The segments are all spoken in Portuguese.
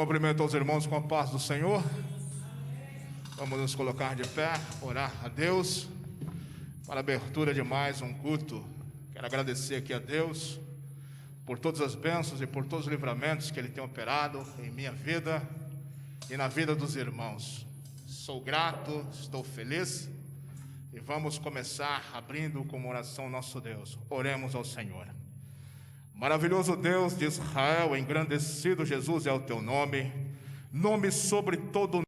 Cumprimento aos irmãos com a paz do Senhor. Vamos nos colocar de pé, orar a Deus para a abertura de mais um culto. Quero agradecer aqui a Deus por todas as bênçãos e por todos os livramentos que Ele tem operado em minha vida e na vida dos irmãos. Sou grato, estou feliz e vamos começar abrindo com uma oração ao nosso Deus. Oremos ao Senhor. Maravilhoso Deus de Israel, engrandecido Jesus é o teu nome, nome sobre todo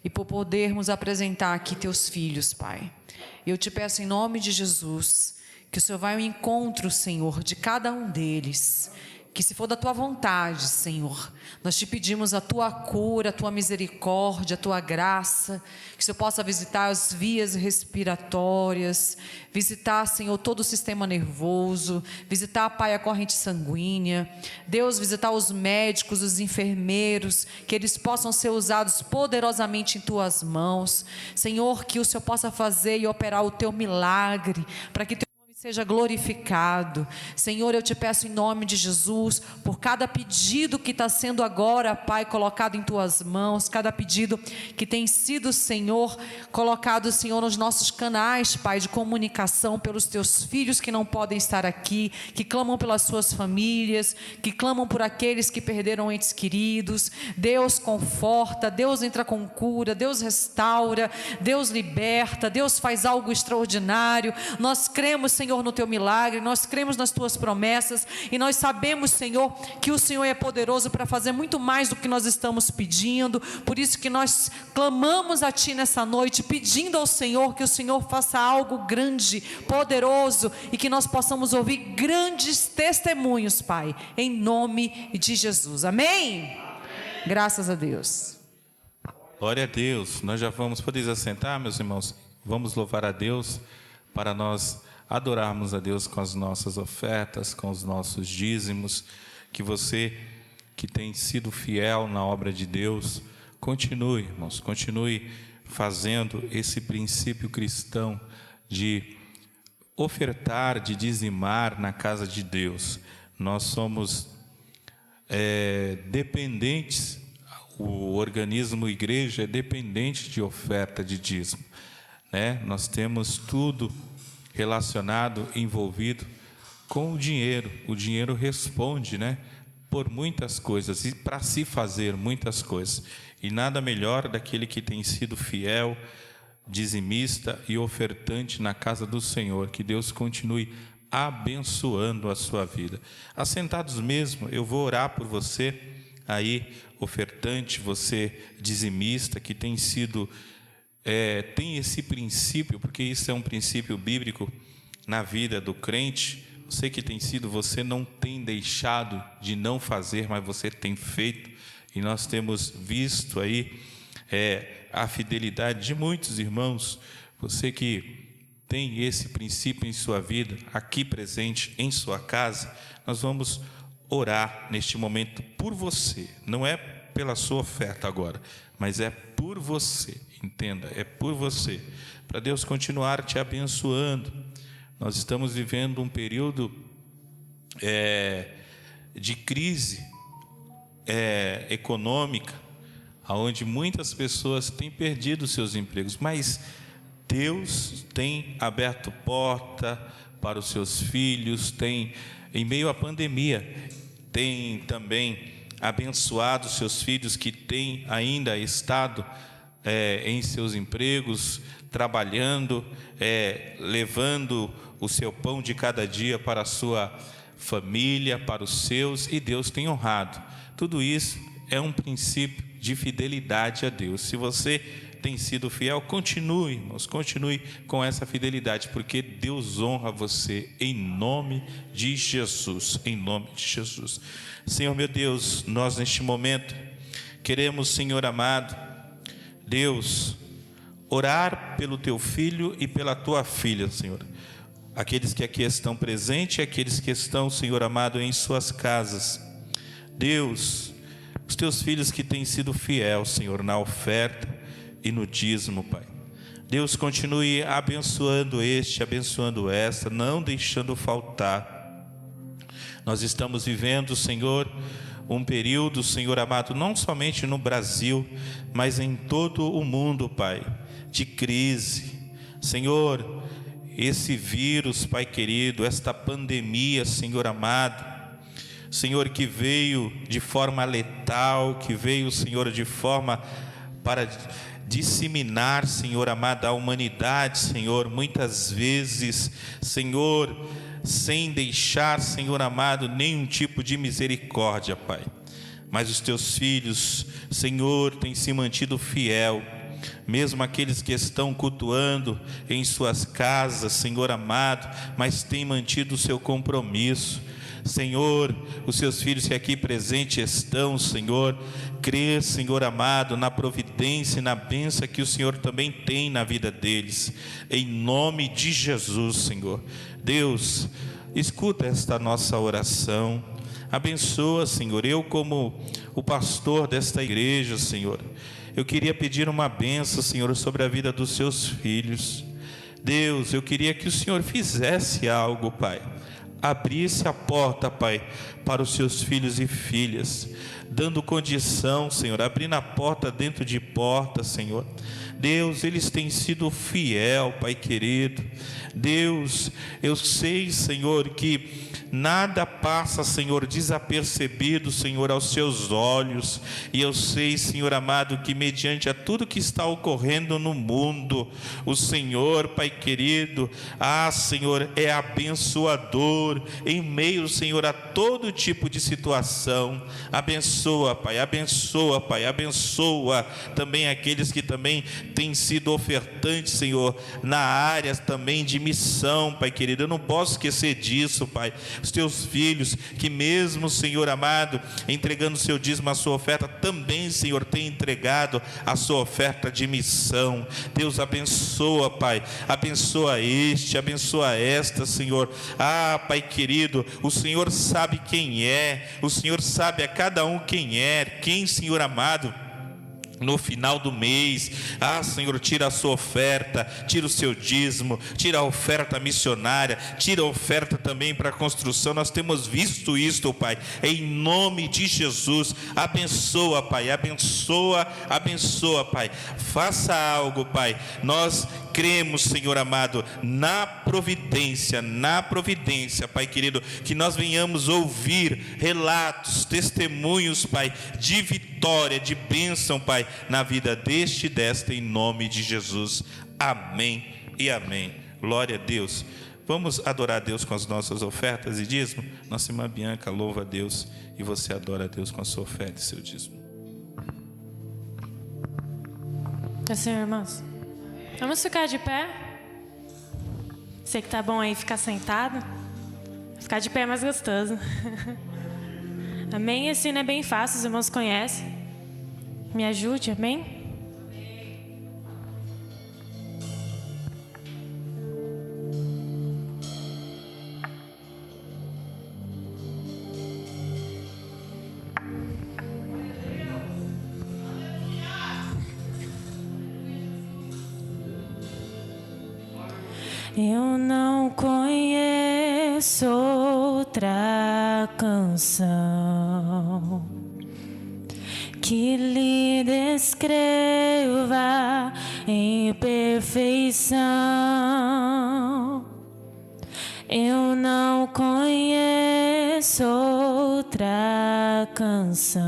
e por podermos apresentar aqui teus filhos, Pai. Eu te peço em nome de Jesus, que o Senhor vá ao encontro, Senhor, de cada um deles, que se for da tua vontade, Senhor, nós te pedimos a tua cura, a tua misericórdia, a tua graça, que o Senhor possa visitar as vias respiratórias, visitar, Senhor, todo o sistema nervoso, visitar, Pai, a corrente sanguínea, Deus, visitar os médicos, os enfermeiros, que eles possam ser usados poderosamente em tuas mãos, Senhor, que o Senhor possa fazer e operar o teu milagre, para que seja glorificado. Senhor, eu te peço em nome de Jesus, por cada pedido que está sendo agora, Pai, colocado em tuas mãos, cada pedido que tem sido, Senhor, colocado, Senhor, nos nossos canais, Pai, de comunicação, pelos teus filhos que não podem estar aqui, que clamam pelas suas famílias, que clamam por aqueles que perderam entes queridos. Deus conforta, Deus entra com cura, Deus restaura, Deus liberta, Deus faz algo extraordinário. Nós cremos, Senhor, no teu milagre, nós cremos nas tuas promessas e nós sabemos, Senhor, que o Senhor é poderoso para fazer muito mais do que nós estamos pedindo. Por isso que nós clamamos a ti nessa noite, pedindo ao Senhor que o Senhor faça algo grande, poderoso, e que nós possamos ouvir grandes testemunhos, Pai, em nome de Jesus. Amém? Graças a Deus. Glória a Deus. Nós já vamos poder assentar, meus irmãos. Vamos louvar a Deus para nós adorarmos a Deus com as nossas ofertas, com os nossos dízimos. Que você que tem sido fiel na obra de Deus, continue, irmãos, continue fazendo esse princípio cristão de ofertar, de dizimar na casa de Deus. Nós somos dependentes, o organismo igreja é dependente de oferta de dízimo, né? Nós temos tudo relacionado, envolvido com o dinheiro responde, né, por muitas coisas e para se fazer muitas coisas, e nada melhor daquele que tem sido fiel, dizimista e ofertante na casa do Senhor. Que Deus continue abençoando a sua vida. Assentados mesmo, eu vou orar por você aí, ofertante, você dizimista, que tem sido tem esse princípio, porque isso é um princípio bíblico na vida do crente. Você que tem sido, você não tem deixado de não fazer, mas você tem feito, e nós temos visto aí a fidelidade de muitos irmãos. Você que tem esse princípio em sua vida, aqui presente em sua casa, nós vamos orar neste momento por você. Não é pela sua oferta agora, mas é por você. Entenda, é por você, para Deus continuar te abençoando. Nós estamos vivendo um período de crise econômica, onde muitas pessoas têm perdido seus empregos, mas Deus tem aberto porta para os seus filhos, tem, em meio à pandemia, tem também abençoado seus filhos que têm ainda estado em seus empregos, trabalhando, levando o seu pão de cada dia para a sua família, para os seus, e Deus tem honrado. Tudo isso é um princípio de fidelidade a Deus. Se você tem sido fiel, continue, irmãos, continue com essa fidelidade, porque Deus honra você, em nome de Jesus, em nome de Jesus. Senhor meu Deus, nós neste momento queremos, Senhor amado, Deus, orar pelo teu filho e pela tua filha, Senhor. Aqueles que aqui estão presentes e aqueles que estão, Senhor amado, em suas casas. Deus, os teus filhos que têm sido fiel, Senhor, na oferta e no dízimo, Pai. Deus, continue abençoando abençoando esta, não deixando faltar. Nós estamos vivendo, Senhor, um período, Senhor amado, não somente no Brasil, mas em todo o mundo, Pai, de crise. Senhor, esse vírus, Pai querido, esta pandemia, Senhor amado, Senhor, que veio de forma letal, que veio, Senhor, de forma para disseminar, Senhor amado, a humanidade, Senhor, muitas vezes, Senhor, sem deixar, Senhor amado, nenhum tipo de misericórdia, Pai. mas os teus filhos, Senhor, têm se mantido fiel. Mesmo aqueles que estão cultuando em suas casas, Senhor amado, mas têm mantido o seu compromisso. Senhor, os seus filhos que aqui presentes estão, Senhor, crê, Senhor amado, na providência e na bênção que o Senhor também tem na vida deles, em nome de Jesus, Senhor. Deus, escuta esta nossa oração, abençoa, Senhor. Eu, como o pastor desta igreja, Senhor, eu queria pedir uma bênção, Senhor, sobre a vida dos seus filhos. Deus, eu queria que o Senhor fizesse algo, Pai, abrisse a porta, Pai, para os seus filhos e filhas, dando condição, Senhor, abrindo a porta dentro de porta, Senhor. Deus, eles têm sido fiel, Pai querido. Deus, eu sei, Senhor, que nada passa, Senhor, desapercebido, Senhor, aos seus olhos. E eu sei, Senhor amado, que mediante a tudo que está ocorrendo no mundo, o Senhor, Pai querido, Senhor, é abençoador em meio, Senhor, a todo tipo de situação. Abençoa, Pai, abençoa, Pai, abençoa também aqueles que também têm sido ofertantes, Senhor, na área também de missão, Pai querido. Eu não posso esquecer disso, Pai. Os teus filhos que mesmo, Senhor amado, entregando o seu dízimo, a sua oferta, também, Senhor, tem entregado a sua oferta de missão. Deus, abençoa, Pai, abençoa abençoa esta, Senhor. Pai querido, o Senhor sabe quem é, o Senhor sabe a cada um quem é, quem, Senhor amado, no final do mês, Senhor, tira a sua oferta, tira o seu dízimo, tira a oferta missionária, tira a oferta também para a construção. Nós temos visto isto, Pai, em nome de Jesus. Abençoa, Pai, abençoa, abençoa, Pai. Faça algo, Pai. Nós cremos, Senhor amado, na providência, Pai querido, que nós venhamos ouvir relatos, testemunhos, Pai, de vitória, de bênção, Pai, na vida deste e desta, em nome de Jesus. Amém e amém. Glória a Deus. Vamos adorar a Deus com as nossas ofertas e dízimo? Nossa irmã Bianca louva a Deus e você adora a Deus com a sua oferta e seu dízimo. Assim, irmãos, vamos ficar de pé. Sei que tá bom aí ficar sentado. Ficar de pé é mais gostoso. Amém? Esse não é bem fácil, os irmãos conhecem. Me ajude, amém? Eu não conheço outra canção que lhe descreva em perfeição. Eu não conheço outra canção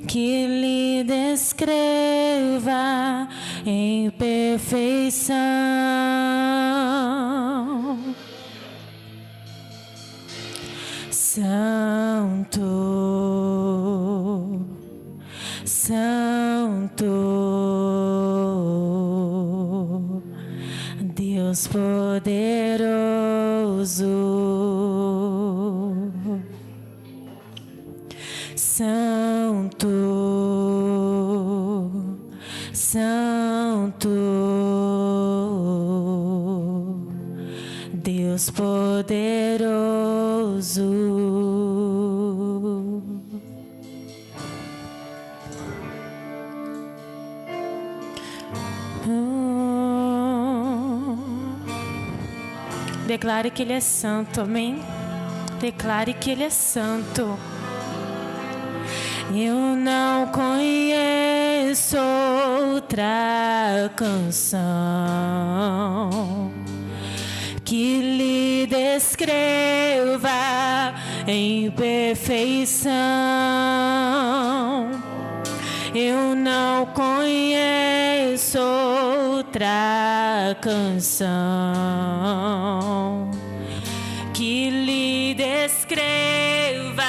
que lhe descreva em perfeição. Santo, Santo, Deus poderoso. Santo, Santo, Deus poderoso. Declare que Ele é santo, amém? Declare que Ele é santo. Eu não conheço outra canção que lhe descreva em perfeição. Eu não conheço outra canção que lhe descreva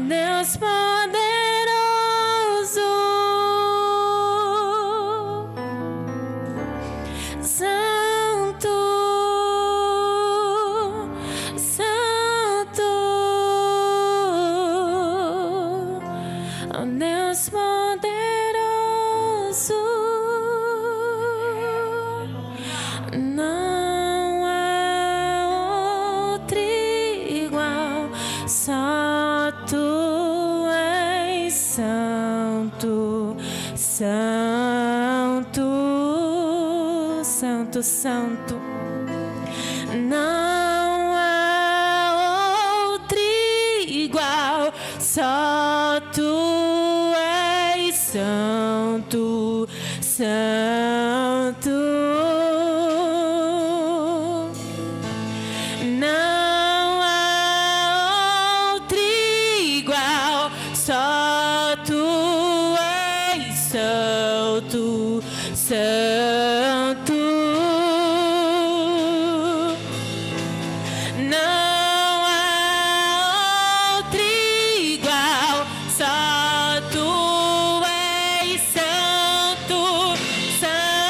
Deus poderoso, Santo, Santo, ó Deus poderoso, não há outro igual, só tu és santo, santo, santo, santo. Não há outro igual, só tu és santo, santo. Não há outro igual, só tu és santo, santo. Não há outro igual, só tu és santo, santo, santo,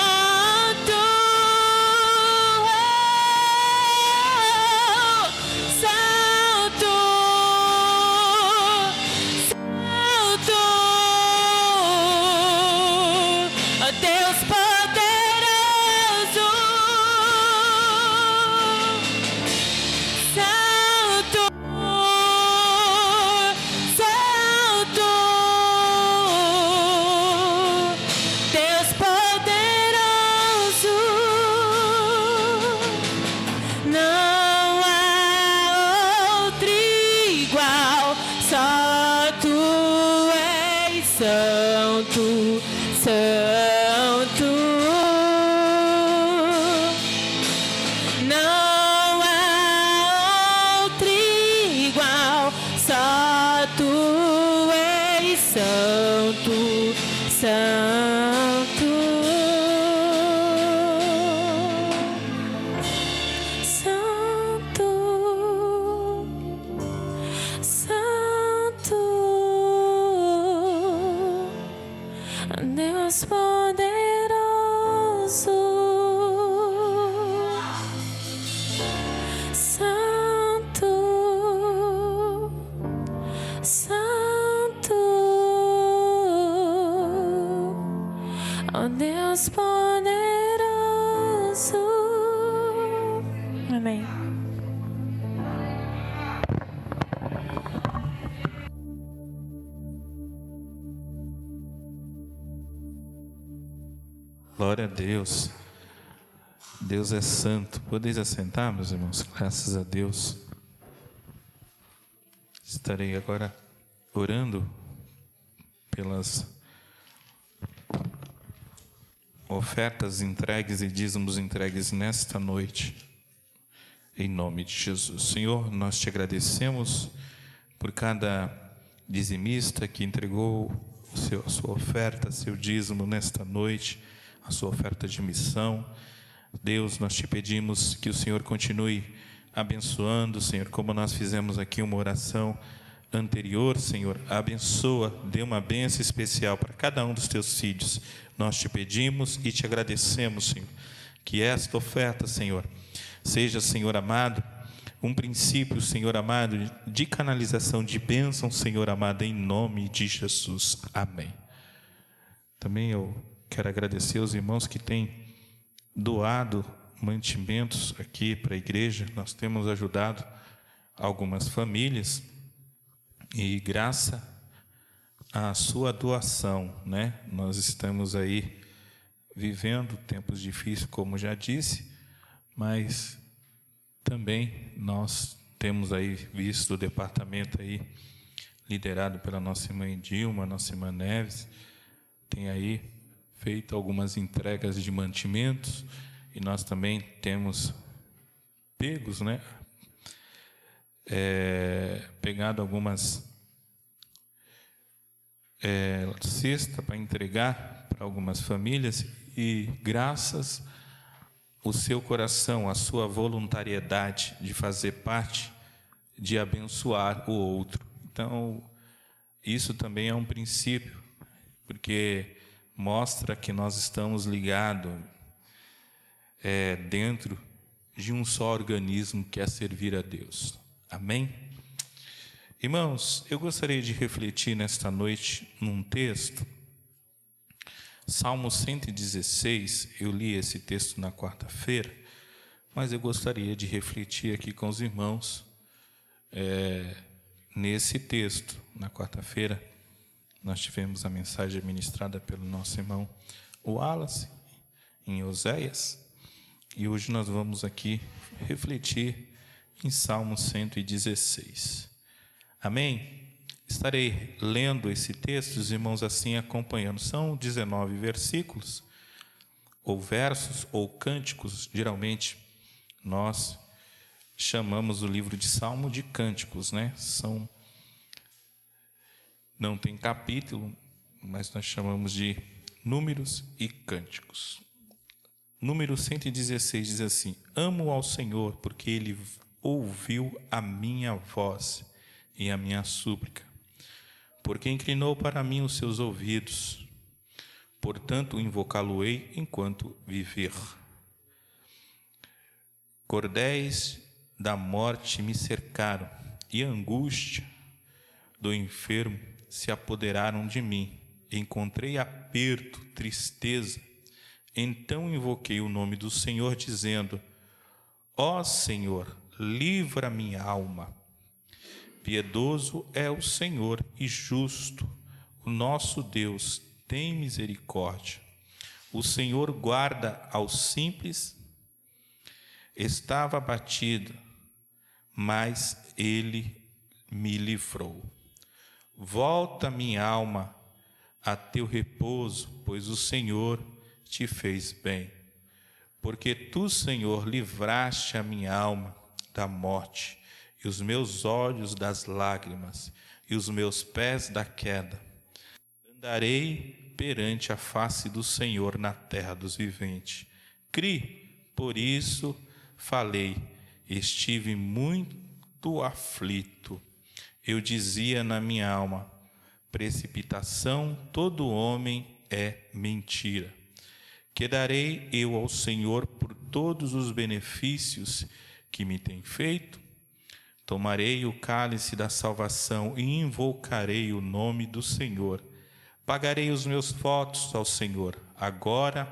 santo, ó Deus poderoso, santo, santo, Deus poderoso, não há outro igual, só tu és santo, santo. Não há outro igual, só tu és santo, santo, santo, santo, Deus poderoso, santo, santo, ó Deus poderoso. Amém. Glória a Deus. Deus é santo. Podeis assentar, meus irmãos? Graças a Deus. Estarei agora orando pelas ofertas entregues e dízimos entregues nesta noite. Em nome de Jesus. Senhor, nós te agradecemos por cada dizimista que entregou a sua oferta, seu dízimo nesta noite, a sua oferta de missão. Deus, nós te pedimos que o Senhor continue abençoando, Senhor, como nós fizemos aqui uma oração anterior, Senhor, abençoa, dê uma bênção especial para cada um dos teus filhos. Nós te pedimos e te agradecemos, Senhor, que esta oferta, Senhor, seja, Senhor amado, um princípio, Senhor amado, de canalização de bênção, Senhor amado, em nome de Jesus. Amém. Também eu quero agradecer aos irmãos que têm doado mantimentos aqui para a igreja. Nós temos ajudado algumas famílias e graças à sua doação, né, nós estamos aí vivendo tempos difíceis, como já disse, mas também nós temos aí visto o departamento aí liderado pela nossa irmã Dilma, nossa irmã Neves, tem aí feito algumas entregas de mantimentos e nós também temos pegos, né? Pegado algumas cestas para entregar para algumas famílias e graças ao seu coração, a sua voluntariedade de fazer parte, de abençoar o outro. Então, Isso também é um princípio, porque mostra que nós estamos ligados dentro de um só organismo que é servir a Deus. Amém? Irmãos, eu gostaria de refletir nesta noite num texto, Salmo 116, eu li esse texto na quarta-feira, mas eu gostaria de refletir aqui com os irmãos nesse texto. Na quarta-feira, nós tivemos a mensagem ministrada pelo nosso irmão Wallace, em Oséias, e hoje nós vamos aqui refletir em Salmo 116. Amém? Estarei lendo esse texto, os irmãos assim acompanhando. São 19 versículos, ou versos, ou cânticos. Geralmente, nós chamamos o livro de Salmo de cânticos, né? Não tem capítulo, mas nós chamamos de números e cânticos. Número 116 diz assim: amo ao Senhor, porque Ele ouviu a minha voz e a minha súplica, porque inclinou para mim os seus ouvidos. Portanto, invocá-lo-ei enquanto viver. Cordéis da morte me cercaram, e a angústia do enfermo se apoderaram de mim. Encontrei aperto, tristeza. Então invoquei o nome do Senhor, dizendo: ó Senhor, livra minha alma. Piedoso é o Senhor e justo, o nosso Deus tem misericórdia. O Senhor guarda aos simples. Estava abatido, mas Ele me livrou. Volta, minha alma, a teu repouso, pois o Senhor te fez bem. Porque tu, Senhor, livraste a minha alma da morte, e os meus olhos das lágrimas, e os meus pés da queda. Andarei perante a face do Senhor na terra dos viventes. Cri, por isso falei, estive muito aflito. Eu dizia na minha alma: precipitação, todo homem é mentira. Que darei eu ao Senhor por todos os benefícios que me tem feito? Tomarei o cálice da salvação e invocarei o nome do Senhor. Pagarei os meus votos ao Senhor, agora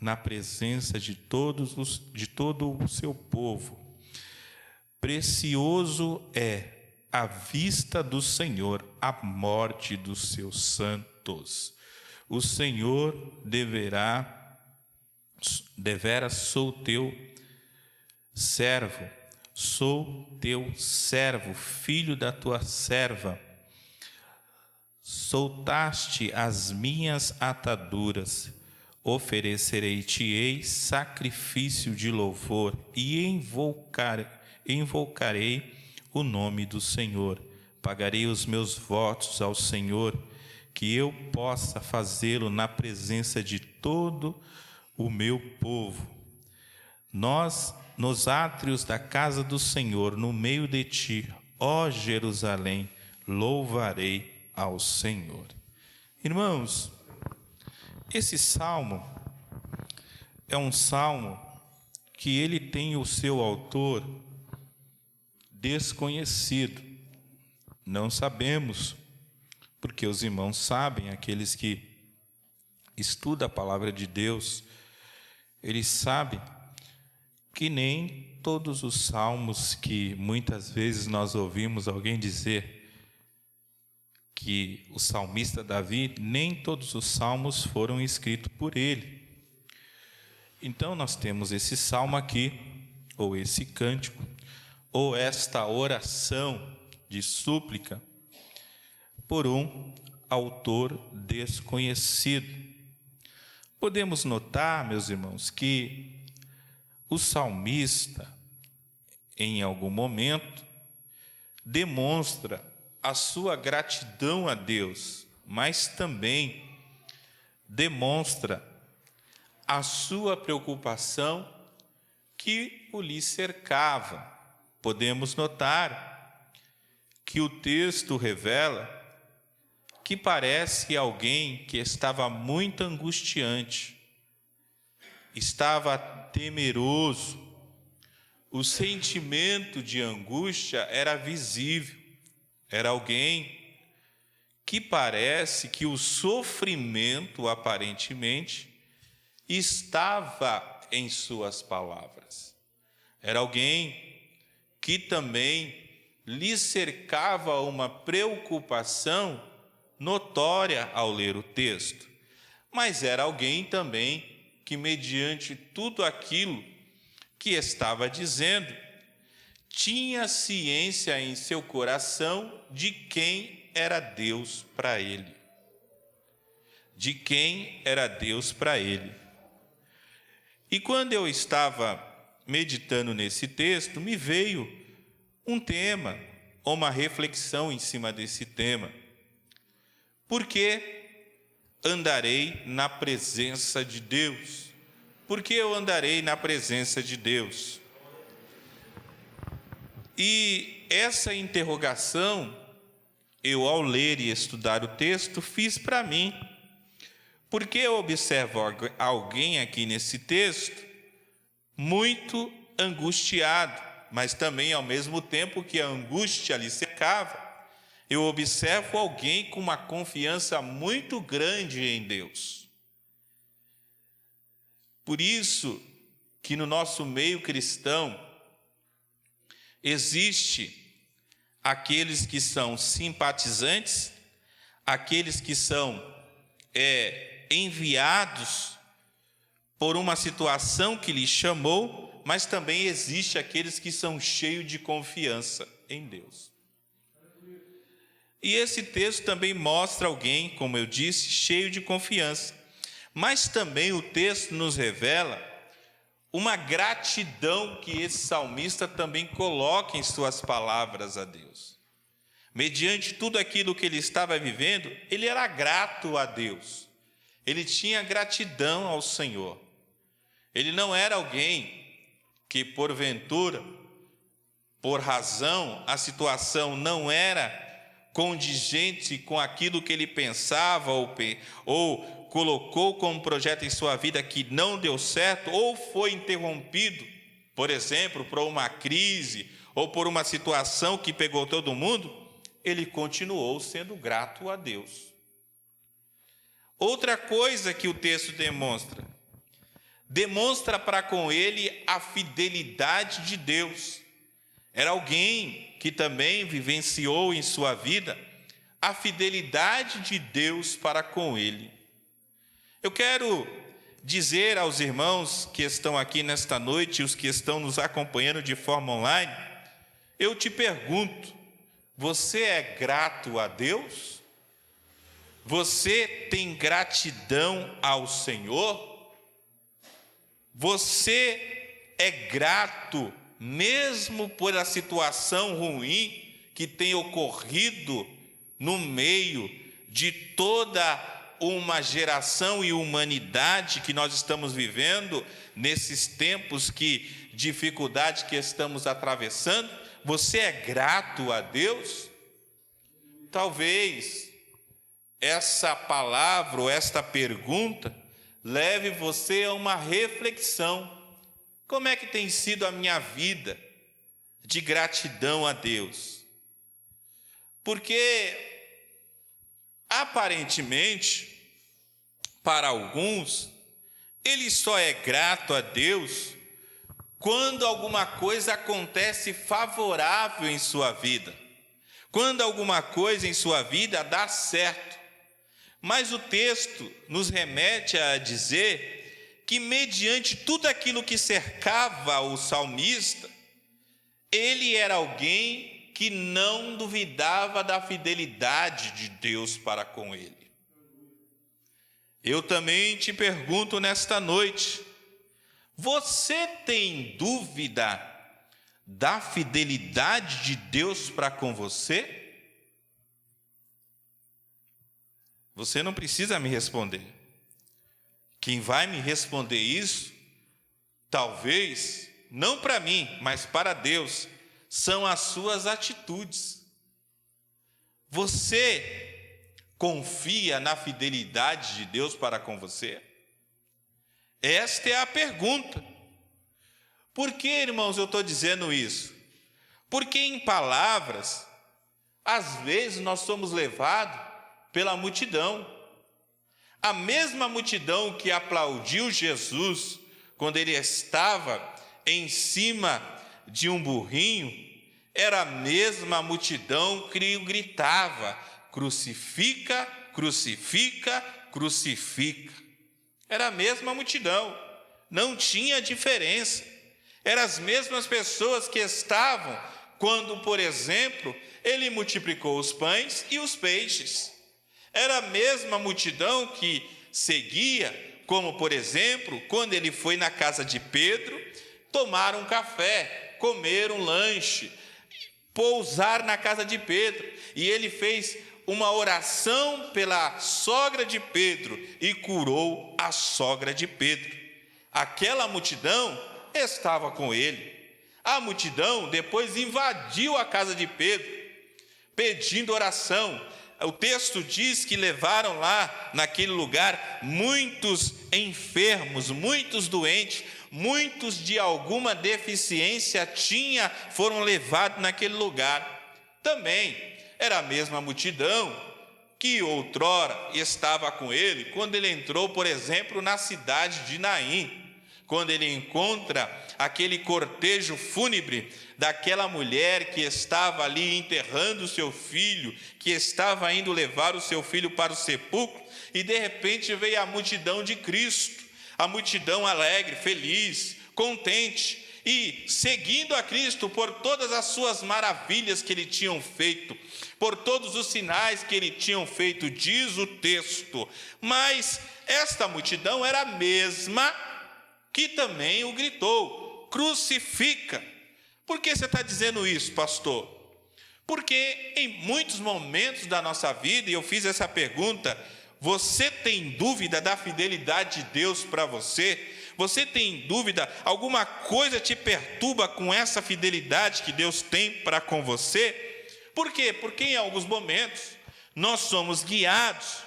na presença de todo o seu povo. Precioso é à vista do Senhor a morte dos seus santos. O Senhor deveras sou teu servo, filho da tua serva. Soltaste as minhas ataduras, oferecerei-te-ei sacrifício de louvor e invocarei o nome do Senhor. Pagarei os meus votos ao Senhor, que eu possa fazê-lo na presença de todo o meu povo. Nos átrios da casa do Senhor, no meio de ti, ó Jerusalém, louvarei ao Senhor. Irmãos, esse salmo é um salmo que ele tem o seu autor desconhecido. Não sabemos, porque os irmãos sabem, aqueles que estudam a palavra de Deus, eles sabem que nem todos os salmos que muitas vezes nós ouvimos alguém dizer que o salmista Davi, nem todos os salmos foram escritos por ele. Então nós temos esse salmo aqui, ou esse cântico, ou esta oração de súplica, por um autor desconhecido. Podemos notar, meus irmãos, que o salmista, em algum momento, demonstra a sua gratidão a Deus, mas também demonstra a sua preocupação que o lhe cercava. Podemos notar que o texto revela que parece alguém que estava muito angustiante, estava temeroso. O sentimento de angústia era visível. Era alguém que parece que o sofrimento, aparentemente, estava em suas palavras. Era alguém que também lhe cercava uma preocupação notória ao ler o texto. Mas era alguém também que, mediante tudo aquilo que estava dizendo, tinha ciência em seu coração de quem era Deus para ele. De quem era Deus para ele. E quando eu estava meditando nesse texto, me veio um tema, ou uma reflexão em cima desse tema. Por que andarei na presença de Deus? Por que eu andarei na presença de Deus? E essa interrogação, eu ao ler e estudar o texto, fiz para mim. Porque eu observo alguém aqui nesse texto muito angustiado, mas também ao mesmo tempo que a angústia lhe cercava, eu observo alguém com uma confiança muito grande em Deus. Por isso que no nosso meio cristão existe aqueles que são simpatizantes, aqueles que são enviados por uma situação que lhe chamou, mas também existe aqueles que são cheios de confiança em Deus. E esse texto também mostra alguém, como eu disse, cheio de confiança. Mas também o texto nos revela uma gratidão que esse salmista também coloca em suas palavras a Deus. Mediante tudo aquilo que ele estava vivendo, ele era grato a Deus. Ele tinha gratidão ao Senhor. Ele não era alguém que, porventura, por razão, a situação não era condigente com aquilo que ele pensava ou colocou como projeto em sua vida que não deu certo, ou foi interrompido, por exemplo, por uma crise ou por uma situação que pegou todo mundo, ele continuou sendo grato a Deus. Outra coisa que o texto demonstra para com ele a fidelidade de Deus. Era alguém que também vivenciou em sua vida a fidelidade de Deus para com ele. Eu quero dizer aos irmãos que estão aqui nesta noite e os que estão nos acompanhando de forma online, eu te pergunto, você é grato a Deus? Você tem gratidão ao Senhor? Você é grato mesmo por a situação ruim que tem ocorrido no meio de toda uma geração e humanidade que nós estamos vivendo nesses tempos que dificuldade que estamos atravessando? Você é grato a Deus? Talvez essa palavra ou esta pergunta leve você a uma reflexão. Como é que tem sido a minha vida de gratidão a Deus? Porque aparentemente, para alguns, ele só é grato a Deus quando alguma coisa acontece favorável em sua vida, quando alguma coisa em sua vida dá certo. Mas o texto nos remete a dizer que, mediante tudo aquilo que cercava o salmista, ele era alguém que não duvidava da fidelidade de Deus para com ele. Eu também te pergunto nesta noite, você tem dúvida da fidelidade de Deus para com você? Você não precisa me responder. Quem vai me responder isso, talvez, não para mim, mas para Deus, são as suas atitudes. Você confia na fidelidade de Deus para com você? Esta é a pergunta. Por que, irmãos, eu estou dizendo isso? Porque em palavras, às vezes nós somos levados pela multidão. A mesma multidão que aplaudiu Jesus quando ele estava em cima de um burrinho, era a mesma multidão que gritava: crucifica, crucifica, crucifica. Era a mesma multidão, não tinha diferença. Eram as mesmas pessoas que estavam quando, por exemplo, ele multiplicou os pães e os peixes. Era a mesma multidão que seguia, como, por exemplo, quando ele foi na casa de Pedro, tomar um café, comer um lanche, pousar na casa de Pedro. E ele fez uma oração pela sogra de Pedro e curou a sogra de Pedro. Aquela multidão estava com ele. A multidão depois invadiu a casa de Pedro, pedindo oração. O texto diz que levaram lá, naquele lugar, muitos enfermos, muitos doentes, muitos de alguma deficiência foram levados naquele lugar. Também era a mesma multidão que outrora estava com ele, quando ele entrou, por exemplo, na cidade de Naim, quando ele encontra aquele cortejo fúnebre daquela mulher que estava ali enterrando o seu filho, que estava indo levar o seu filho para o sepulcro, e de repente veio a multidão de Cristo, a multidão alegre, feliz, contente, e seguindo a Cristo por todas as suas maravilhas que ele tinha feito, por todos os sinais que ele tinha feito, diz o texto. Mas esta multidão era a mesma que também o gritou: crucifica. Por que você está dizendo isso, pastor? Porque em muitos momentos da nossa vida, e eu fiz essa pergunta: você tem dúvida da fidelidade de Deus para você? Você tem dúvida? Alguma coisa te perturba com essa fidelidade que Deus tem para com você? Por quê? Porque em alguns momentos nós somos guiados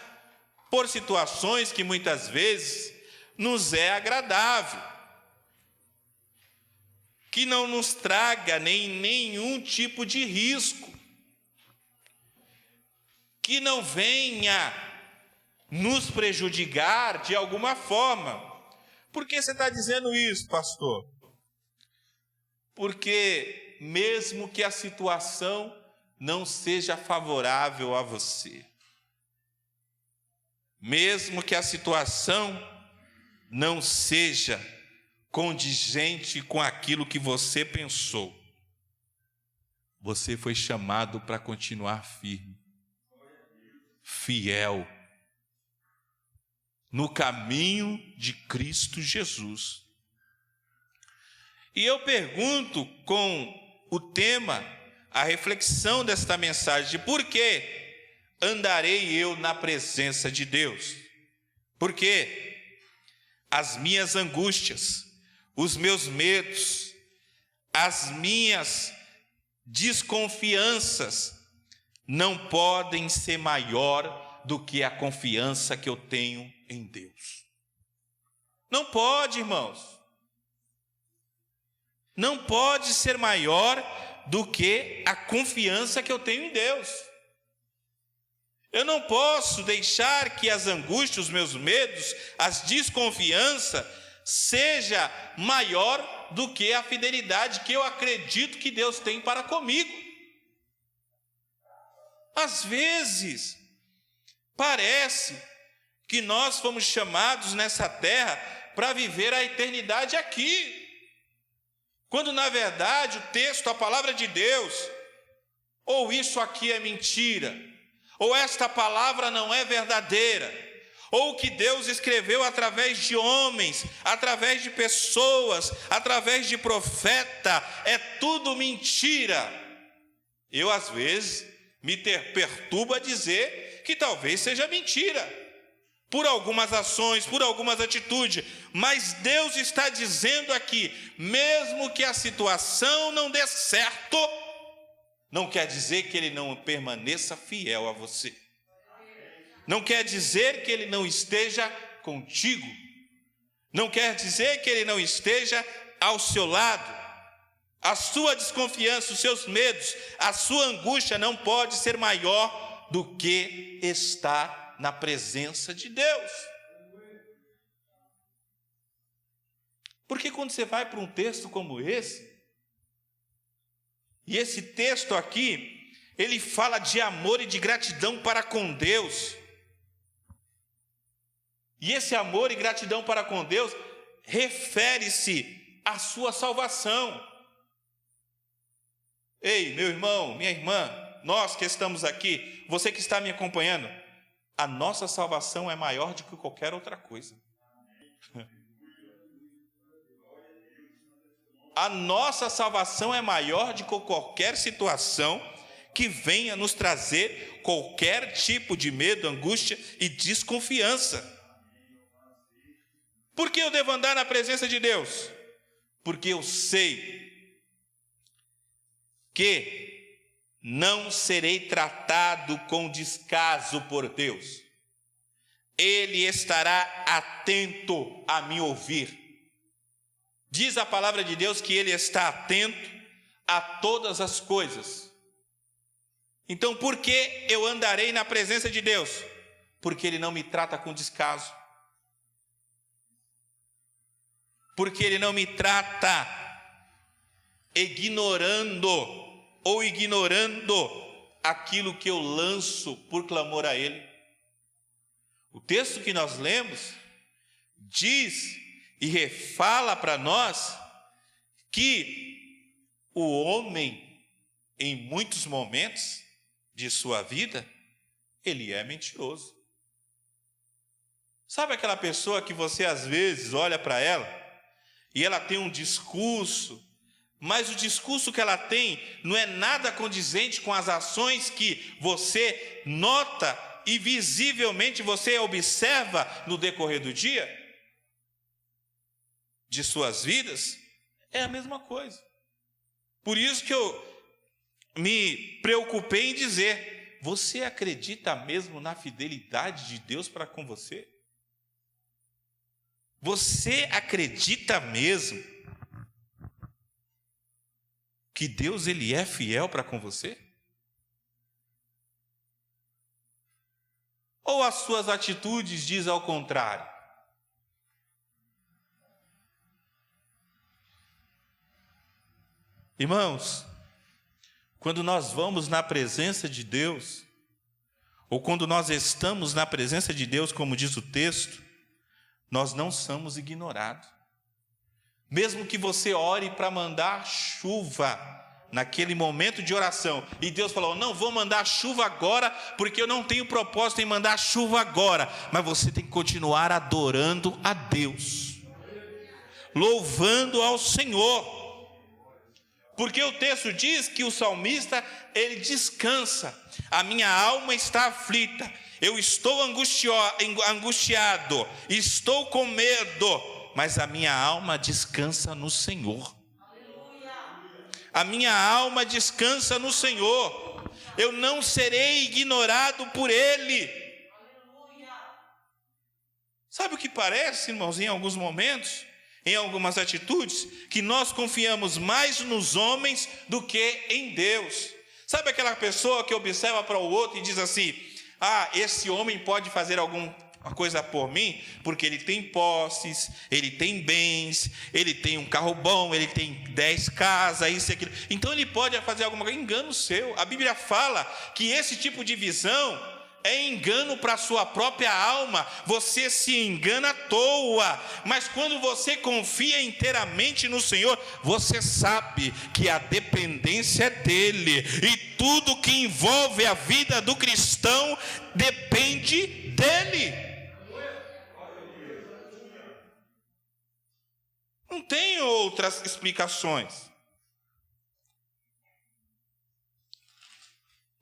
por situações que muitas vezes nos é agradável, que não nos traga nenhum tipo de risco, que não venha nos prejudicar de alguma forma. Por que você está dizendo isso, pastor? Porque mesmo que a situação não seja favorável a você, mesmo que a situação não seja condigente com aquilo que você pensou, você foi chamado para continuar firme, fiel, no caminho de Cristo Jesus. E eu pergunto, com o tema, a reflexão desta mensagem, de por que andarei eu na presença de Deus? Porque as minhas angústias, os meus medos, as minhas desconfianças não podem ser maior do que a confiança que eu tenho em Deus. Não pode, irmãos. Não pode ser maior do que a confiança que eu tenho em Deus. Eu não posso deixar que as angústias, os meus medos, as desconfianças, seja maior do que a fidelidade que eu acredito que Deus tem para comigo. Às vezes, parece que nós fomos chamados nessa terra para viver a eternidade aqui, quando na verdade o texto, a palavra de Deus, ou isso aqui é mentira, ou esta palavra não é verdadeira, ou o que Deus escreveu através de homens, através de pessoas, através de profeta, é tudo mentira. Eu às vezes me perturba dizer que talvez seja mentira, por algumas ações, por algumas atitudes, mas Deus está dizendo aqui, mesmo que a situação não dê certo, não quer dizer que Ele não permaneça fiel a você. não quer dizer que Ele não esteja contigo, não quer dizer que Ele não esteja ao seu lado. A sua desconfiança, os seus medos, a sua angústia não pode ser maior do que estar na presença de Deus. Porque quando você vai para um texto como esse, e esse texto aqui, ele fala de amor e de gratidão para com Deus. E esse amor e gratidão para com Deus refere-se à sua salvação. Ei, meu irmão, minha irmã, nós que estamos aqui, você que está me acompanhando, a nossa salvação é maior do que qualquer outra coisa. A nossa salvação é maior do que qualquer situação que venha nos trazer qualquer tipo de medo, angústia e desconfiança. Por que eu devo andar na presença de Deus? Porque eu sei que não serei tratado com descaso por Deus. Ele estará atento a me ouvir. Diz a palavra de Deus que Ele está atento a todas as coisas. Então, por que eu andarei na presença de Deus? Porque Ele não me trata com descaso. Porque Ele não me trata ignorando aquilo que eu lanço por clamor a Ele. O texto que nós lemos diz e refala para nós que o homem, em muitos momentos de sua vida, ele é mentiroso. Sabe aquela pessoa que você às vezes olha para ela e ela tem um discurso, mas o discurso que ela tem não é nada condizente com as ações que você nota e visivelmente você observa no decorrer do dia? De suas vidas, é a mesma coisa. Por isso que eu me preocupei em dizer: você acredita mesmo na fidelidade de Deus para com você? Você acredita mesmo que Deus ele é fiel para com você? Ou as suas atitudes dizem ao contrário? Irmãos, quando nós vamos na presença de Deus, ou quando nós estamos na presença de Deus, como diz o texto, nós não somos ignorados. Mesmo que você ore para mandar chuva, naquele momento de oração, e Deus falou: não vou mandar chuva agora, porque eu não tenho propósito em mandar chuva agora, mas você tem que continuar adorando a Deus, louvando ao Senhor. Porque o texto diz que o salmista, ele descansa. A minha alma está aflita, eu estou angustiado, estou com medo, mas a minha alma descansa no Senhor. A minha alma descansa no Senhor. Eu não serei ignorado por Ele. Sabe o que parece, irmãos, em alguns momentos? Em algumas atitudes, que nós confiamos mais nos homens do que em Deus. Sabe aquela pessoa que observa para o outro e diz assim: esse homem pode fazer alguma coisa por mim, porque ele tem posses, ele tem bens, ele tem um carro bom, ele tem 10 casas, isso e aquilo. Então ele pode fazer alguma coisa. Engano seu. A Bíblia fala que esse tipo de visão é engano para a sua própria alma. Você se engana à toa. Mas quando você confia inteiramente no Senhor, você sabe que a dependência é dele, e tudo que envolve a vida do cristão depende dele. Não tem outras explicações.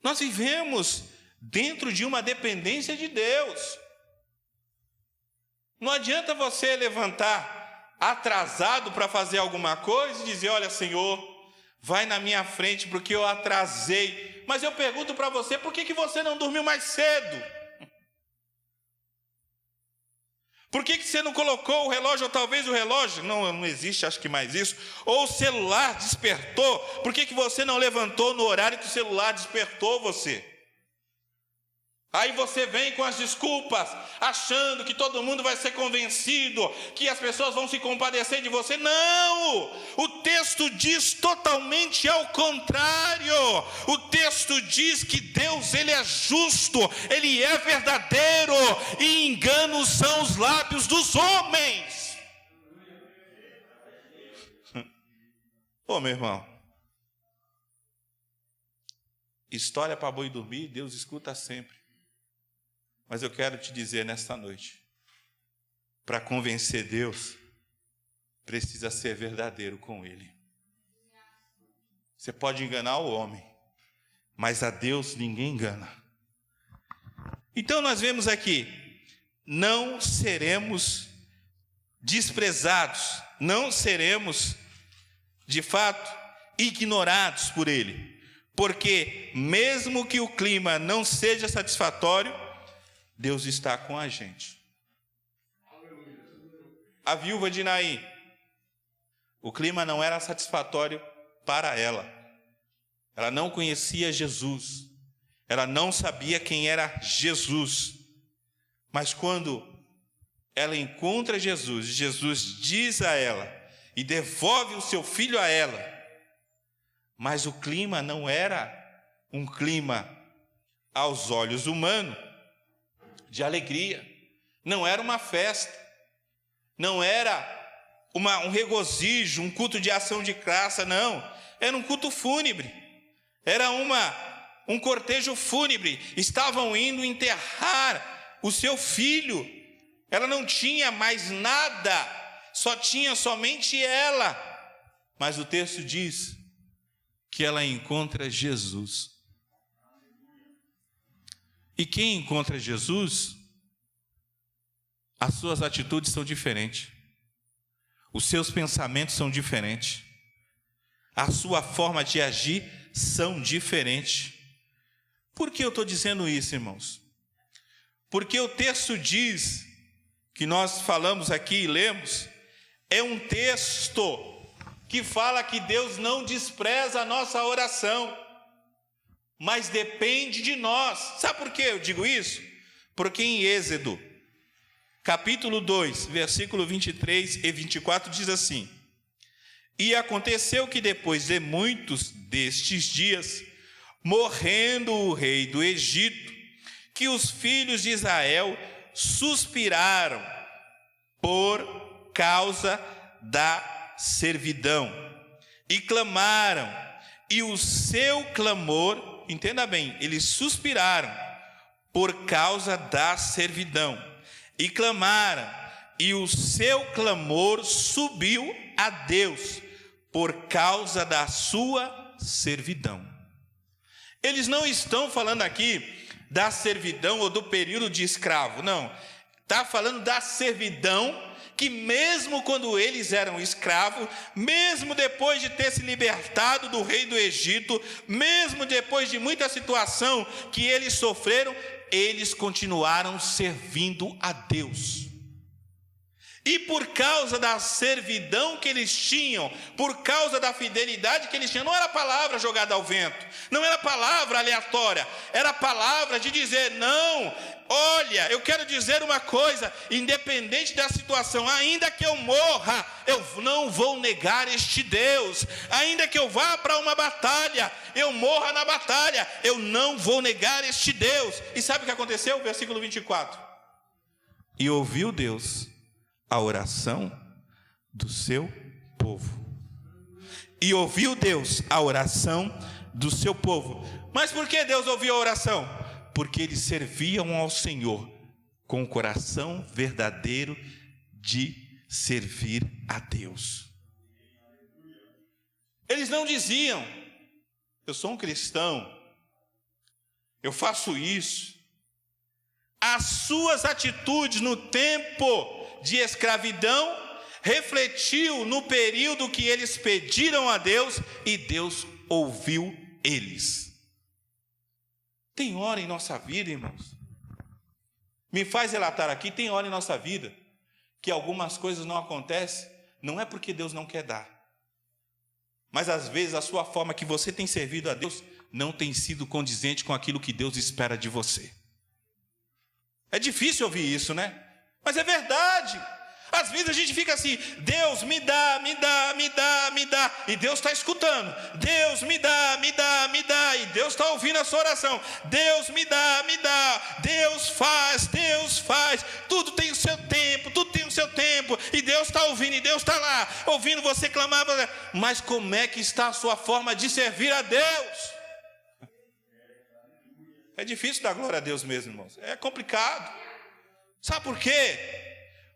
Nós vivemos dentro de uma dependência de Deus. Não adianta você levantar atrasado para fazer alguma coisa e dizer: olha, Senhor, vai na minha frente porque eu atrasei. Mas eu pergunto para você: por que você não dormiu mais cedo? Por que você não colocou o relógio, ou talvez o relógio, não existe, acho que mais isso, ou o celular despertou, por que você não levantou no horário que o celular despertou você? Aí você vem com as desculpas, achando que todo mundo vai ser convencido, que as pessoas vão se compadecer de você. Não! O texto diz totalmente ao contrário. O texto diz que Deus, Ele é justo, Ele é verdadeiro, e enganos são os lábios dos homens. Ô, meu irmão, história para boi dormir, Deus escuta sempre. Mas eu quero te dizer nesta noite, para convencer Deus, precisa ser verdadeiro com Ele. Você pode enganar o homem, mas a Deus ninguém engana. Então nós vemos aqui, não seremos desprezados, não seremos, de fato, ignorados por Ele. Porque mesmo que o clima não seja satisfatório, Deus está com a gente. A viúva de Naim, o clima não era satisfatório para ela. Ela não conhecia Jesus. Ela não sabia quem era Jesus. Mas quando ela encontra Jesus, Jesus diz a ela e devolve o seu filho a ela. Mas o clima não era um clima aos olhos humanos de alegria, não era uma festa, não era um regozijo, um culto de ação de graça, não, era um culto fúnebre, era um cortejo fúnebre, estavam indo enterrar o seu filho, ela não tinha mais nada, só tinha somente ela, mas o texto diz que ela encontra Jesus. E quem encontra Jesus, as suas atitudes são diferentes, os seus pensamentos são diferentes, a sua forma de agir são diferentes. Por que eu estou dizendo isso, irmãos? Porque o texto diz, que nós falamos aqui e lemos, é um texto que fala que Deus não despreza a nossa oração, mas depende de nós. Sabe por que eu digo isso? Porque em Êxodo, capítulo 2, versículo 23 e 24, diz assim: E aconteceu que depois de muitos destes dias, morrendo o rei do Egito, que os filhos de Israel suspiraram por causa da servidão, e clamaram, e o seu clamor, entenda bem, eles suspiraram por causa da servidão, e clamaram, e o seu clamor subiu a Deus por causa da sua servidão. Eles não estão falando aqui da servidão ou do período de escravo, não, está falando da servidão, que mesmo quando eles eram escravos, mesmo depois de ter se libertado do rei do Egito, mesmo depois de muita situação que eles sofreram, eles continuaram servindo a Deus. E por causa da servidão que eles tinham, por causa da fidelidade que eles tinham, não era palavra jogada ao vento, não era palavra aleatória, era palavra de dizer: não, olha, eu quero dizer uma coisa, independente da situação, ainda que eu morra, eu não vou negar este Deus, ainda que eu vá para uma batalha, eu morra na batalha, eu não vou negar este Deus. E sabe o que aconteceu? Versículo 24: E ouviu Deus a oração do seu povo. E ouviu Deus a oração do seu povo. Mas por que Deus ouviu a oração? Porque eles serviam ao Senhor com o coração verdadeiro de servir a Deus. Eles não diziam: eu sou um cristão, eu faço isso. As suas atitudes no tempo de escravidão refletiu no período que eles pediram a Deus, e Deus ouviu eles. Tem hora em nossa vida, irmãos, me faz relatar aqui, tem hora em nossa vida que algumas coisas não acontecem, não é porque Deus não quer dar. Mas às vezes a sua forma que você tem servido a Deus não tem sido condizente com aquilo que Deus espera de você. É difícil ouvir isso, né? Mas é verdade. Às vezes a gente fica assim, Deus me dá, me dá, me dá, me dá. E Deus está escutando. Deus me dá, me dá, me dá. E Deus está ouvindo a sua oração. Deus me dá, me dá. Deus faz, Deus faz. Tudo tem o seu tempo, tudo tem o seu tempo. E Deus está ouvindo, e Deus está lá, ouvindo você clamar. Mas como é que está a sua forma de servir a Deus? É difícil dar glória a Deus mesmo, irmãos. É complicado. Sabe por quê?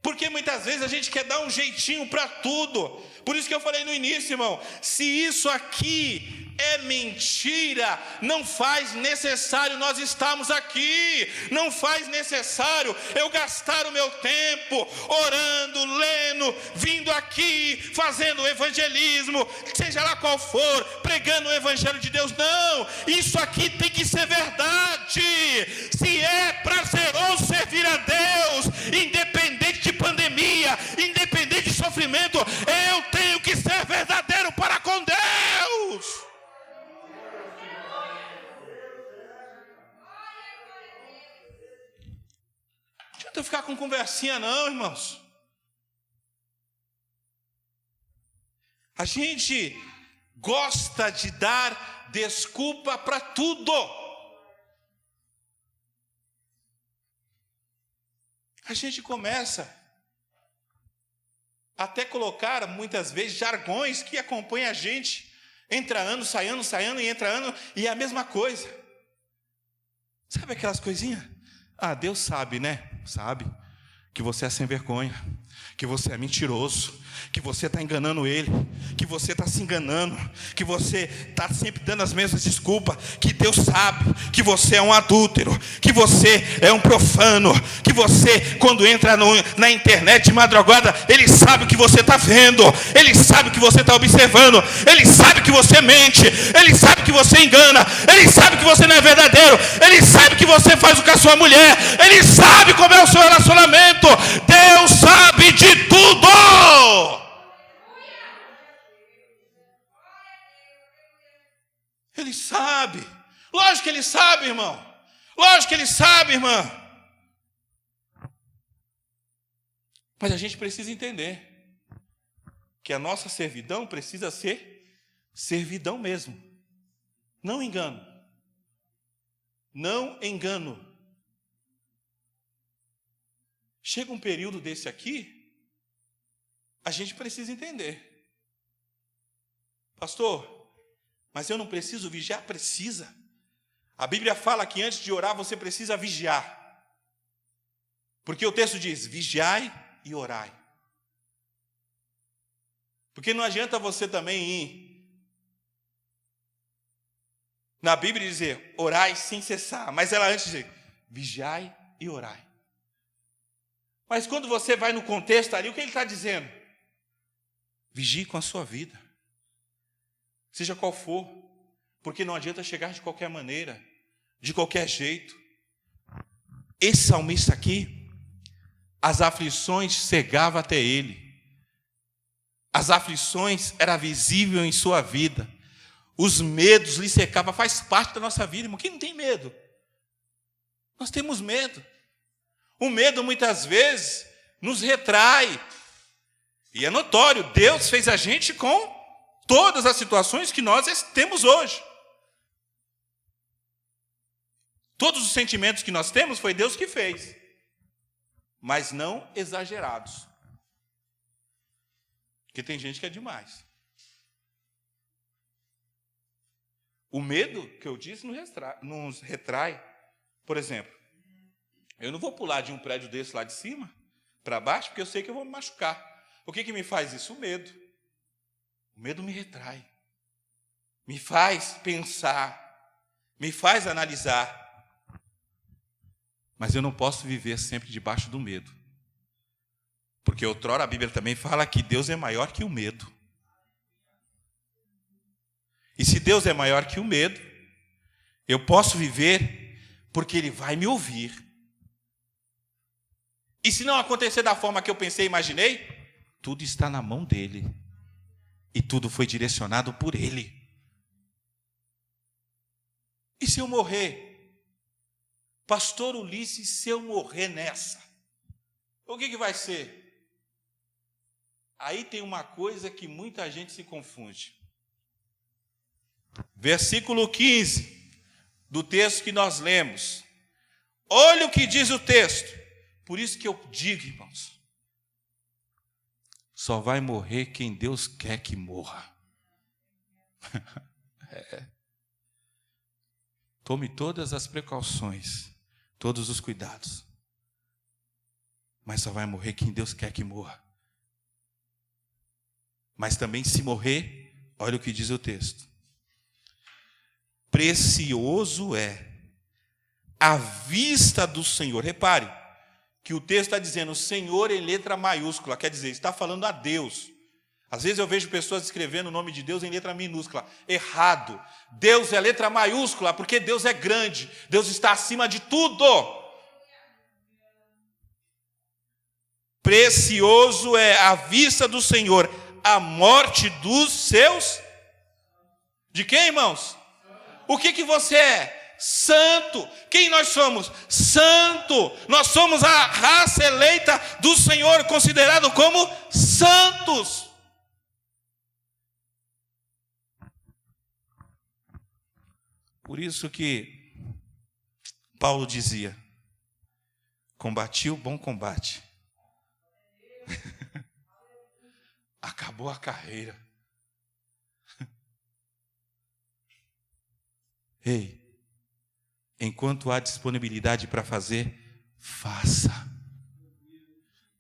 Porque muitas vezes a gente quer dar um jeitinho para tudo. Por isso que eu falei no início, irmão, se isso aqui é mentira, não faz necessário nós estarmos aqui, não faz necessário eu gastar o meu tempo orando, lendo, vindo aqui, fazendo evangelismo, seja lá qual for, pregando o evangelho de Deus. Não, isso aqui tem que ser verdade. Se é prazeroso servir a Deus, independente de pandemia, independente de sofrimento, eu tenho que ser verdadeiro para com Deus. Não adianta ficar com conversinha não, irmãos. A gente gosta de dar desculpa para tudo. A gente começa até colocar, muitas vezes, jargões que acompanham a gente. Entra ano, sai ano, e entra ano, e é a mesma coisa. Sabe aquelas coisinhas? Ah, Deus sabe, né? Sabe que você é sem vergonha, que você é mentiroso, que você está enganando Ele, que você está se enganando, que você está sempre dando as mesmas desculpas, que Deus sabe que você é um adúltero, que você é um profano, que você, quando entra na internet de madrugada, Ele sabe o que você está vendo, Ele sabe o que você está observando, Ele sabe que você mente, Ele sabe que você engana, Ele sabe que você não é verdadeiro, Ele sabe que você faz o com a sua mulher, Ele sabe como é o seu relacionamento. Deus sabe de tudo. Ele sabe. Lógico que Ele sabe, irmão. Lógico que Ele sabe, irmã. Mas a gente precisa entender que a nossa servidão precisa ser servidão mesmo. Não engano. Não engano. Chega um período desse aqui, a gente precisa entender. Pastor, mas eu não preciso vigiar? Precisa. A Bíblia fala que antes de orar você precisa vigiar. Porque o texto diz, vigiai e orai. Porque não adianta você também ir na Bíblia dizer, orai sem cessar. Mas ela antes diz, vigiai e orai. Mas quando você vai no contexto ali, o que ele está dizendo? Vigie com a sua vida. Seja qual for. Porque não adianta chegar de qualquer maneira, de qualquer jeito. Esse salmista aqui, as aflições cegavam até ele. As aflições eram visíveis em sua vida. Os medos lhe cercavam, faz parte da nossa vida, irmão. Quem não tem medo? Nós temos medo. O medo, muitas vezes, nos retrai. E é notório, Deus fez a gente com todas as situações que nós temos hoje. Todos os sentimentos que nós temos, foi Deus que fez. Mas não exagerados. Porque tem gente que é demais. O medo, que eu disse, nos retrai. Por exemplo, eu não vou pular de um prédio desse lá de cima para baixo, porque eu sei que eu vou me machucar. O que me faz isso? O medo. O medo me retrai. Me faz pensar. Me faz analisar. Mas eu não posso viver sempre debaixo do medo. Porque outrora a Bíblia também fala que Deus é maior que o medo. E se Deus é maior que o medo, eu posso viver porque Ele vai me ouvir. E se não acontecer da forma que eu pensei e imaginei, tudo está na mão dele. E tudo foi direcionado por ele. E se eu morrer? Pastor Ulisses, se eu morrer nessa, o que vai ser? Aí tem uma coisa que muita gente se confunde. Versículo 15 do texto que nós lemos. Olha o que diz o texto. Por isso que eu digo, irmãos, só vai morrer quem Deus quer que morra. Tome todas as precauções, todos os cuidados, mas só vai morrer quem Deus quer que morra. Mas também, se morrer, olha o que diz o texto. Precioso é à vista do Senhor. Repare que o texto está dizendo Senhor em letra maiúscula, quer dizer, está falando a Deus. Às vezes eu vejo pessoas escrevendo o nome de Deus em letra minúscula. Errado. Deus é letra maiúscula porque Deus é grande. Deus está acima de tudo. Precioso é à vista do Senhor a morte dos seus. De quem, irmãos? O que você é? Santo. Quem nós somos? Santo. Nós somos a raça eleita do Senhor, considerado como santos. Por isso que Paulo dizia: combati o bom combate. Acabou a carreira. Ei, enquanto há disponibilidade para fazer, faça.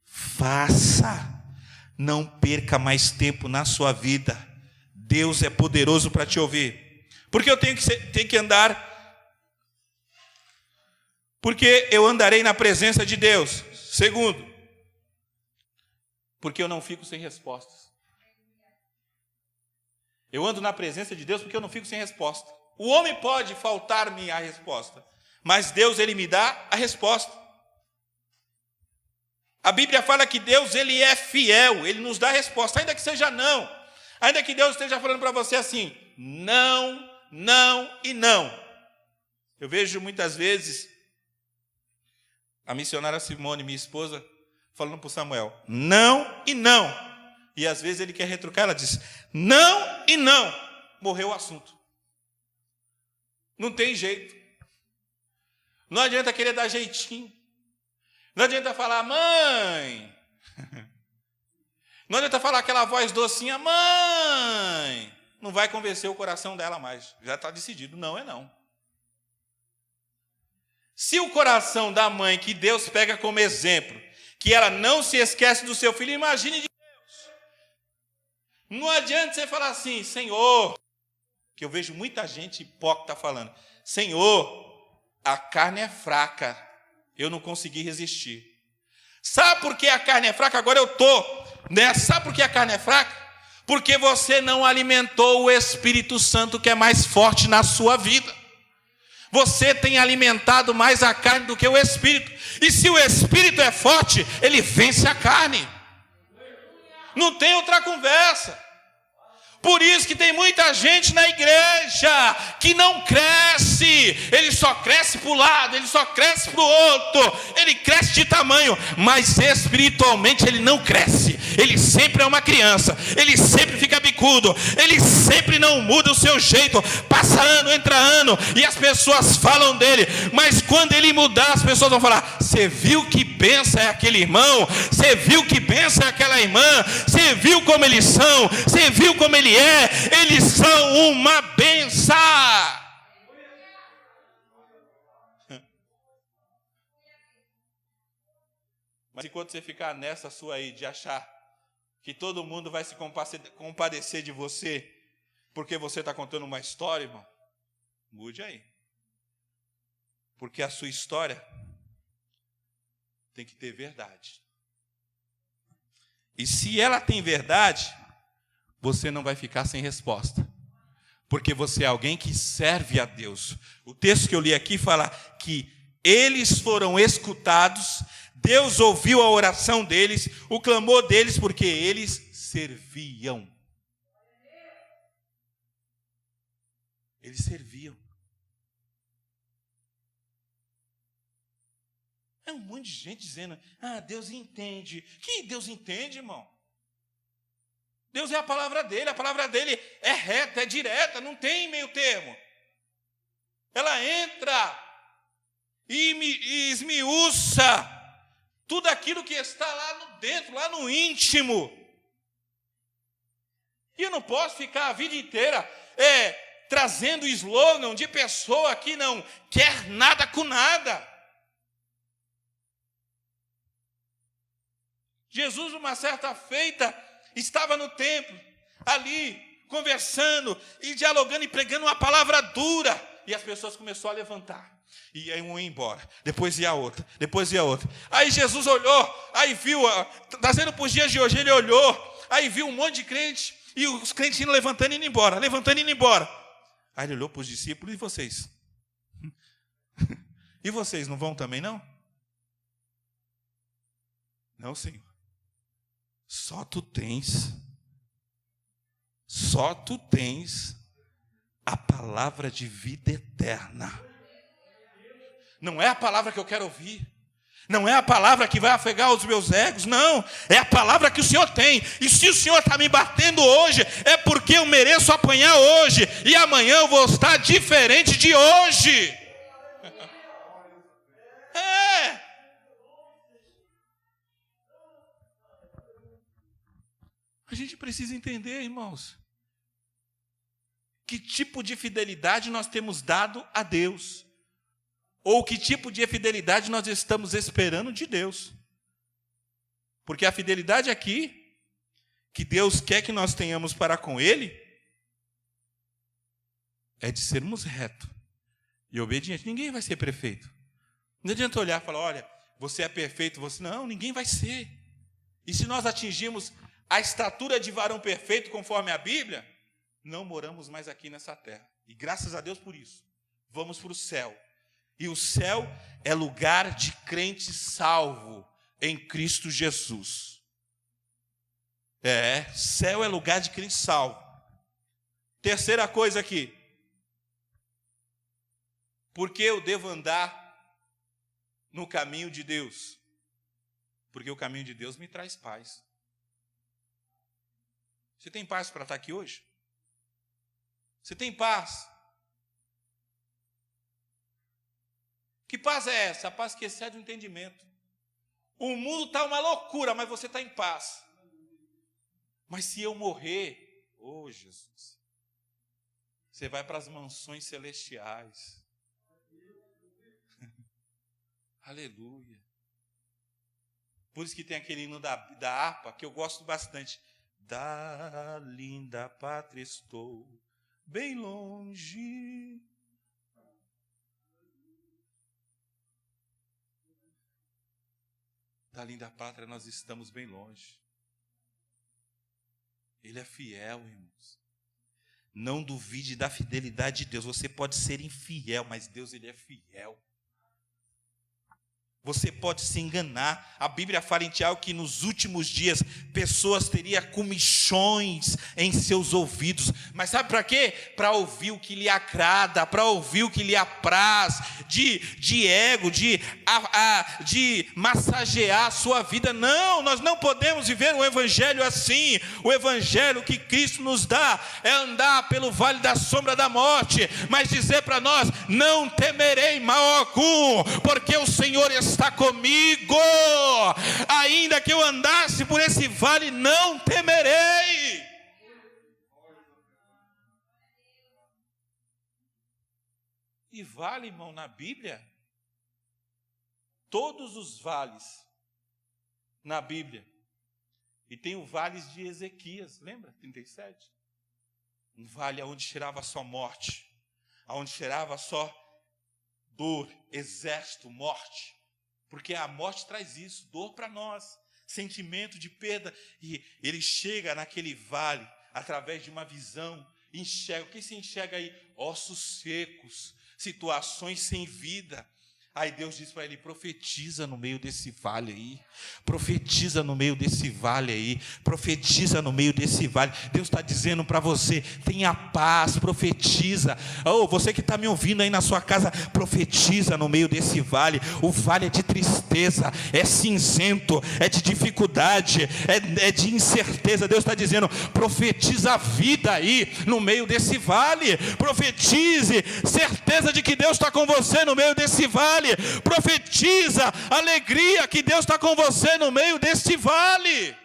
Faça. Não perca mais tempo na sua vida. Deus é poderoso para te ouvir. Porque eu tenho que andar? Porque eu andarei na presença de Deus. Segundo, porque eu não fico sem respostas. Eu ando na presença de Deus porque eu não fico sem resposta. O homem pode faltar-me a resposta, mas Deus, Ele me dá a resposta. A Bíblia fala que Deus, Ele é fiel, Ele nos dá a resposta, ainda que seja não. Ainda que Deus esteja falando para você assim, não, não e não. Eu vejo muitas vezes a missionária Simone, minha esposa, falando para o Samuel, não e não. E às vezes ele quer retrucar, ela diz, não e não. Morreu o assunto. Não tem jeito. Não adianta querer dar jeitinho. Não adianta falar, mãe. Não adianta falar aquela voz docinha, mãe. Não vai convencer o coração dela mais. Já está decidido, não é não. Se o coração da mãe, que Deus pega como exemplo, que ela não se esquece do seu filho, imagine de Deus. Não adianta você falar assim, Senhor, que eu vejo muita gente hipócrita falando, Senhor, a carne é fraca, eu não consegui resistir. Sabe por que a carne é fraca? Agora eu estou, né? Sabe por que a carne é fraca? Porque você não alimentou o Espírito Santo, que é mais forte na sua vida. Você tem alimentado mais a carne do que o Espírito. E se o Espírito é forte, ele vence a carne. Não tem outra conversa. Por isso que tem muita gente na igreja que não cresce. Ele só cresce para o lado, ele só cresce para o outro. Ele cresce de tamanho, mas espiritualmente ele não cresce. Ele sempre é uma criança, ele sempre fica bicudo, ele sempre não muda o seu jeito. Passa ano, entra ano, e as pessoas falam dele. Mas quando ele mudar, as pessoas vão falar, você viu que benção é aquele irmão? Você viu que benção é aquela irmã? Você viu como eles são? Você viu como ele é? Eles são uma benção. Mas enquanto você ficar nessa sua aí de achar que todo mundo vai se compadecer de você porque você está contando uma história, irmão, mude aí. Porque a sua história tem que ter verdade. E se ela tem verdade, você não vai ficar sem resposta. Porque você é alguém que serve a Deus. O texto que eu li aqui fala que Eles foram escutados, Deus ouviu a oração deles, o clamor deles, porque eles serviam. Eles serviam. É um monte de gente dizendo, Deus entende. Que Deus entende, irmão? Deus é a palavra dele é reta, é direta, não tem meio termo. Ela entra e esmiuça tudo aquilo que está lá no dentro, lá no íntimo. E eu não posso ficar a vida inteira trazendo slogan de pessoa que não quer nada com nada. Jesus, numa certa feita, estava no templo, ali, conversando e dialogando e pregando uma palavra dura. E as pessoas começaram a levantar. E aí um ia embora, depois ia outra, depois ia outra. Aí Jesus olhou, aí viu, trazendo para os dias de hoje, ele olhou, aí viu um monte de crente, e os crentes indo levantando e indo embora, levantando e indo embora. Aí ele olhou para os discípulos, e vocês? E vocês não vão também, não? Não, Senhor. Só tu tens a palavra de vida eterna. Não é a palavra que eu quero ouvir. Não é a palavra que vai afagar os meus egos. Não, é a palavra que o Senhor tem. E se o Senhor está me batendo hoje, é porque eu mereço apanhar hoje. E amanhã eu vou estar diferente de hoje. A gente precisa entender, irmãos, que tipo de fidelidade nós temos dado a Deus, ou que tipo de fidelidade nós estamos esperando de Deus. Porque a fidelidade aqui, que Deus quer que nós tenhamos para com Ele, é de sermos retos e obedientes. Ninguém vai ser perfeito. Não adianta olhar e falar, olha, você é perfeito, você... Não, ninguém vai ser. E se nós atingirmos a estatura de varão perfeito, conforme a Bíblia, não moramos mais aqui nessa terra. E graças a Deus por isso. Vamos para o céu. E o céu é lugar de crente salvo em Cristo Jesus. Céu é lugar de crente salvo. Terceira coisa aqui. Por que eu devo andar no caminho de Deus? Porque o caminho de Deus me traz paz. Você tem paz para estar aqui hoje? Você tem paz? Que paz é essa? A paz que excede o entendimento. O mundo está uma loucura, mas você está em paz. Mas se eu morrer, Jesus, você vai para as mansões celestiais. Aleluia. Por isso que tem aquele hino da harpa, que eu gosto bastante. Da linda pátria estou bem longe. Da linda pátria nós estamos bem longe. Ele é fiel, irmãos. Não duvide da fidelidade de Deus. Você pode ser infiel, mas Deus, Ele é fiel. Você pode se enganar. A Bíblia fala em Tiago que nos últimos dias pessoas teriam comichões em seus ouvidos. Mas sabe para quê? Para ouvir o que lhe agrada, para ouvir o que lhe apraz, de ego, de massagear a sua vida. Não, nós não podemos viver um evangelho assim. O evangelho que Cristo nos dá é andar pelo vale da sombra da morte, mas dizer para nós, não temerei mal algum, porque o Senhor está comigo. Ainda que eu andasse por esse vale, não temerei. E vale, irmão, na Bíblia, todos os vales na Bíblia. E tem o vale de Ezequias, lembra? 37. Um vale onde cheirava só morte, onde cheirava só dor, exército, morte. Porque a morte traz isso, dor para nós, sentimento de perda. E ele chega naquele vale, através de uma visão, enxerga. O que se enxerga aí? Ossos secos, situações sem vida. Aí Deus diz para ele: profetiza no meio desse vale aí, profetiza no meio desse vale aí, profetiza no meio desse vale. Deus está dizendo para você: tenha paz, profetiza. Você que está me ouvindo aí na sua casa, profetiza no meio desse vale. O vale é de tristeza, é cinzento, é de dificuldade, é de incerteza. Deus está dizendo: profetiza a vida aí no meio desse vale, profetize certeza de que Deus está com você no meio desse vale. Profetiza alegria que Deus está com você no meio deste vale.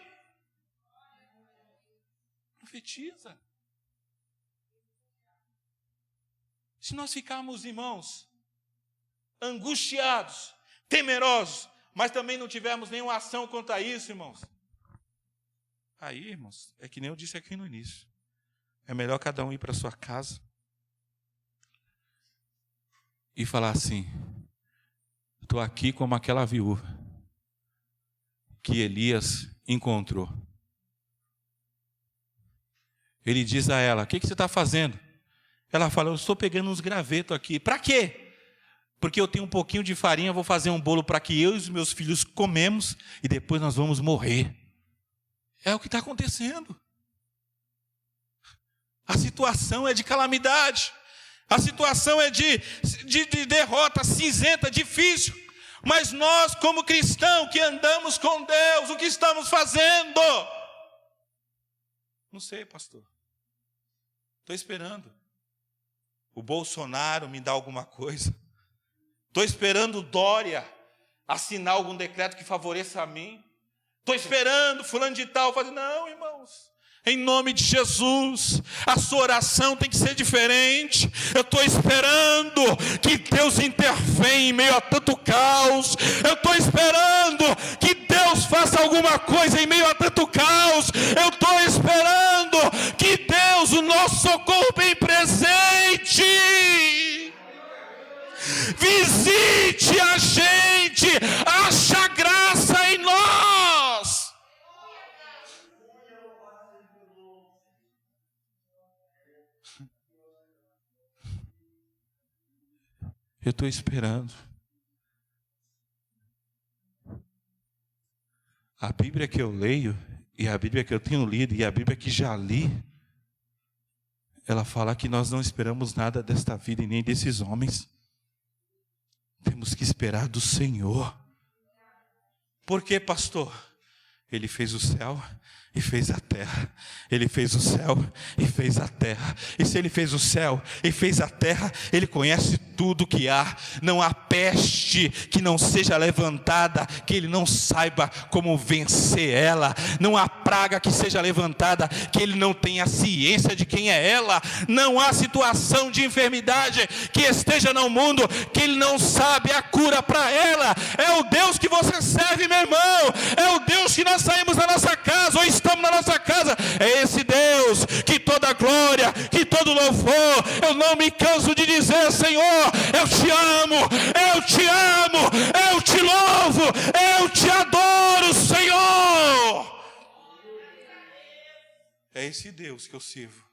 Profetiza. Se nós ficarmos, irmãos, angustiados, temerosos, mas também não tivermos nenhuma ação contra isso, irmãos, aí, irmãos, é que nem eu disse aqui no início, é melhor cada um ir para sua casa e falar assim: estou aqui como aquela viúva que Elias encontrou. Ele diz a ela: o que você está fazendo? Ela fala: eu estou pegando uns gravetos aqui. Para quê? Porque eu tenho um pouquinho de farinha, vou fazer um bolo para que eu e os meus filhos comemos e depois nós vamos morrer. É o que está acontecendo. A situação é de calamidade. A situação é de derrota cinzenta, difícil. Mas nós, como cristãos que andamos com Deus, o que estamos fazendo? Não sei, pastor. Estou esperando o Bolsonaro me dar alguma coisa. Estou esperando o Dória assinar algum decreto que favoreça a mim. Estou esperando fulano de tal fazer. Não, irmãos. Em nome de Jesus, a sua oração tem que ser diferente. Eu estou esperando que Deus intervenha em meio a tanto caos. Eu estou esperando que Deus faça alguma coisa em meio a tanto caos. Eu estou esperando que Deus, o nosso socorro bem presente, visite a gente, acha graça em nós. Eu estou esperando. A Bíblia que eu leio, e a Bíblia que eu tenho lido, e a Bíblia que já li, ela fala que nós não esperamos nada desta vida e nem desses homens. Temos que esperar do Senhor. Por quê, pastor? Ele fez o céu e fez a terra. Ele fez o céu e fez a terra. E se Ele fez o céu e fez a terra, Ele conhece tudo que há. Não há peste que não seja levantada, que Ele não saiba como vencer ela. Não há praga que seja levantada, que Ele não tenha ciência de quem é ela. Não há situação de enfermidade que esteja no mundo, que Ele não sabe a cura para ela. É o Deus que você serve, meu irmão. É o Deus que nós saímos da nossa casa, ou estamos na nossa casa. É esse Deus que toda glória, que todo louvor. Eu não me canso de dizer: Senhor, eu te amo, eu te amo, eu te louvo, eu te adoro, Senhor. É esse Deus que eu sirvo.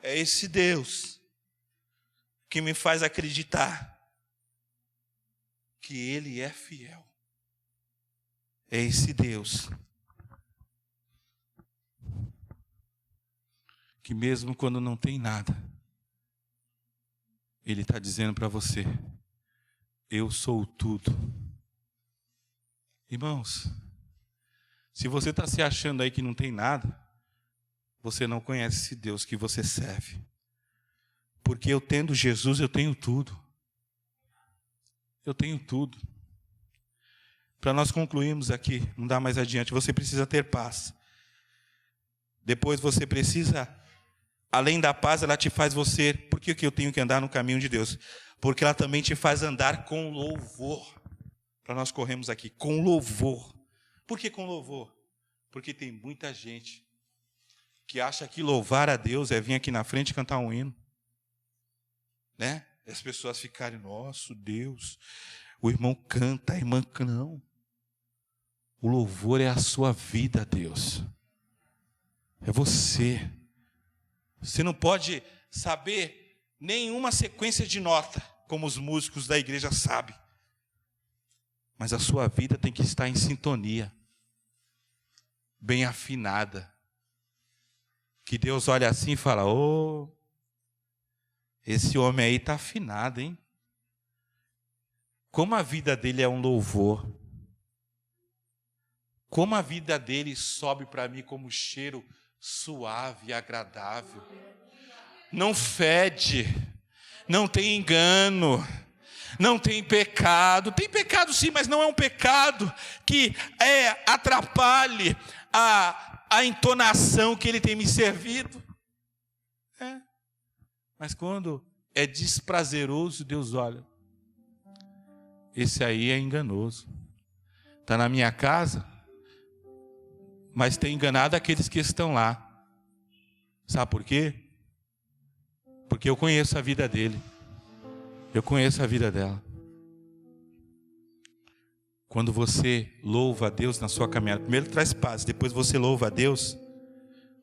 É esse Deus que me faz acreditar que Ele é fiel. É esse Deus que mesmo quando não tem nada, Ele está dizendo para você: eu sou tudo. Irmãos, se você está se achando aí que não tem nada, você não conhece esse Deus que você serve. Porque eu tendo Jesus, eu tenho tudo. Eu tenho tudo. Para nós concluirmos aqui, não dá mais adiante, você precisa ter paz. Depois você precisa, além da paz, ela te faz você... Por que eu tenho que andar no caminho de Deus? Porque ela também te faz andar com louvor. Para nós corrermos aqui, com louvor. Por que com louvor? Porque tem muita gente que acha que louvar a Deus é vir aqui na frente e cantar um hino. Né? E as pessoas ficarem: nosso Deus, o irmão canta, a irmã não. O louvor é a sua vida, Deus. É você. Você não pode saber nenhuma sequência de nota. como os músicos da igreja sabem. Mas a sua vida tem que estar em sintonia, bem afinada. Que Deus olha assim e fala: ô, esse homem aí está afinado, hein? Como a vida dele é um louvor. Como a vida dele sobe para mim como cheiro suave e agradável. Não fede, não tem engano, não tem pecado. Tem pecado sim, mas não é um pecado que atrapalhe a entonação que ele tem me servido. Mas quando é desprazeroso, Deus olha, esse aí é enganoso. Está na minha casa, mas tem enganado aqueles que estão lá. Sabe por quê? Porque eu conheço a vida dele. Eu conheço a vida dela. Quando você louva a Deus na sua caminhada, primeiro traz paz, depois você louva a Deus,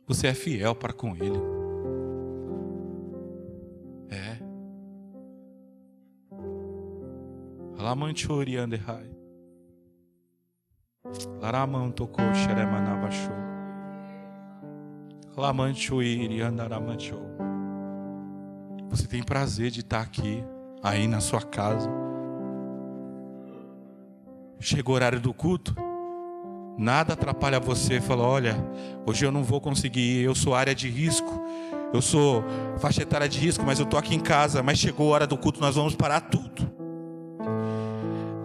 você é fiel para com Ele. Alamanchori andehai. Laraman tocou xeremanabachou. Lamanchuiri andaramanchou. Você tem prazer de estar aqui, aí na sua casa. Chegou o horário do culto, nada atrapalha você. Fala: olha, hoje eu não vou conseguir ir, eu sou área de risco, eu sou faixa etária de risco, mas eu estou aqui em casa. Mas chegou a hora do culto, nós vamos parar tudo.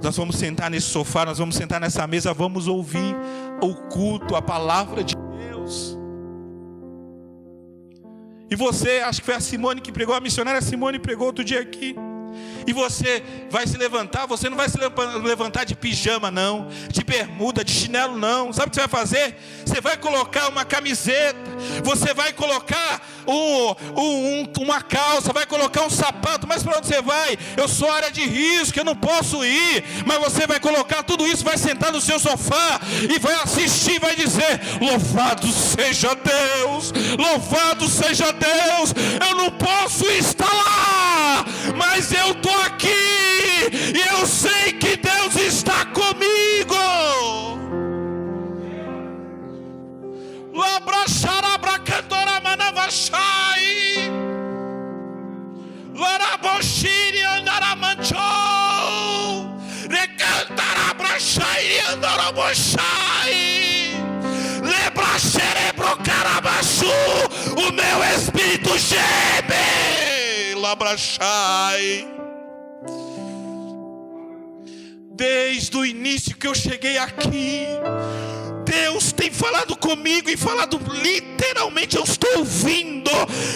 Nós vamos sentar nesse sofá, nós vamos sentar nessa mesa, vamos ouvir o culto, a palavra de Deus. E você, acho que foi a Simone que pregou, a missionária Simone pregou outro dia aqui. E você vai se levantar, você não vai se levantar de pijama não, de bermuda, de chinelo não. Sabe o que você vai fazer? Você vai colocar uma camiseta, você vai colocar uma calça, vai colocar um sapato. Mas para onde você vai? Eu sou área de risco, eu não posso ir. Mas você vai colocar tudo isso, vai sentar no seu sofá e vai assistir, vai dizer: louvado seja Deus, louvado seja Deus. Eu não posso estar lá, mas eu estou aqui e eu sei que Deus está comigo. O meu espírito geme. Labrachai. Desde o início que eu cheguei aqui, Deus tem falado comigo e falado literalmente. Eu estou ouvindo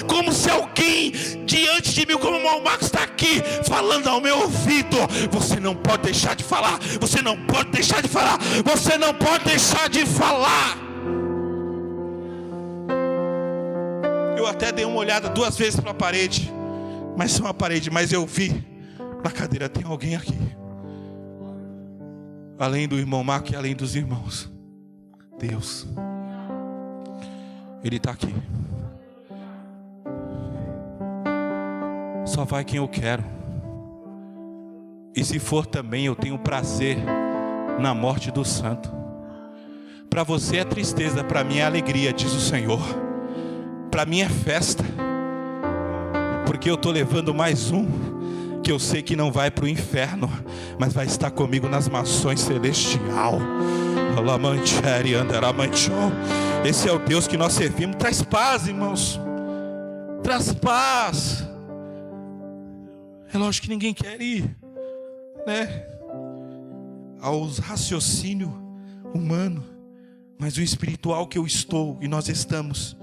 como se alguém diante de mim, como o irmão Marcos está aqui falando ao meu ouvido: você não pode deixar de falar, você não pode deixar de falar, você não pode deixar de falar. Eu até dei uma olhada 2 vezes para a parede, mas só uma parede, mas eu vi na cadeira: tem alguém aqui, além do irmão Marco e além dos irmãos. Deus, Ele está aqui. Só vai quem eu quero. E se for também, eu tenho prazer na morte do santo. Para você é tristeza, para mim é alegria, diz o Senhor. Para mim é festa, porque eu estou levando mais um que eu sei que não vai para o inferno, mas vai estar comigo nas mansões celestial. Esse é o Deus que nós servimos. Traz paz, irmãos, traz paz. É lógico que ninguém quer ir, né, aos raciocínio humano, mas o espiritual que eu estou e nós estamos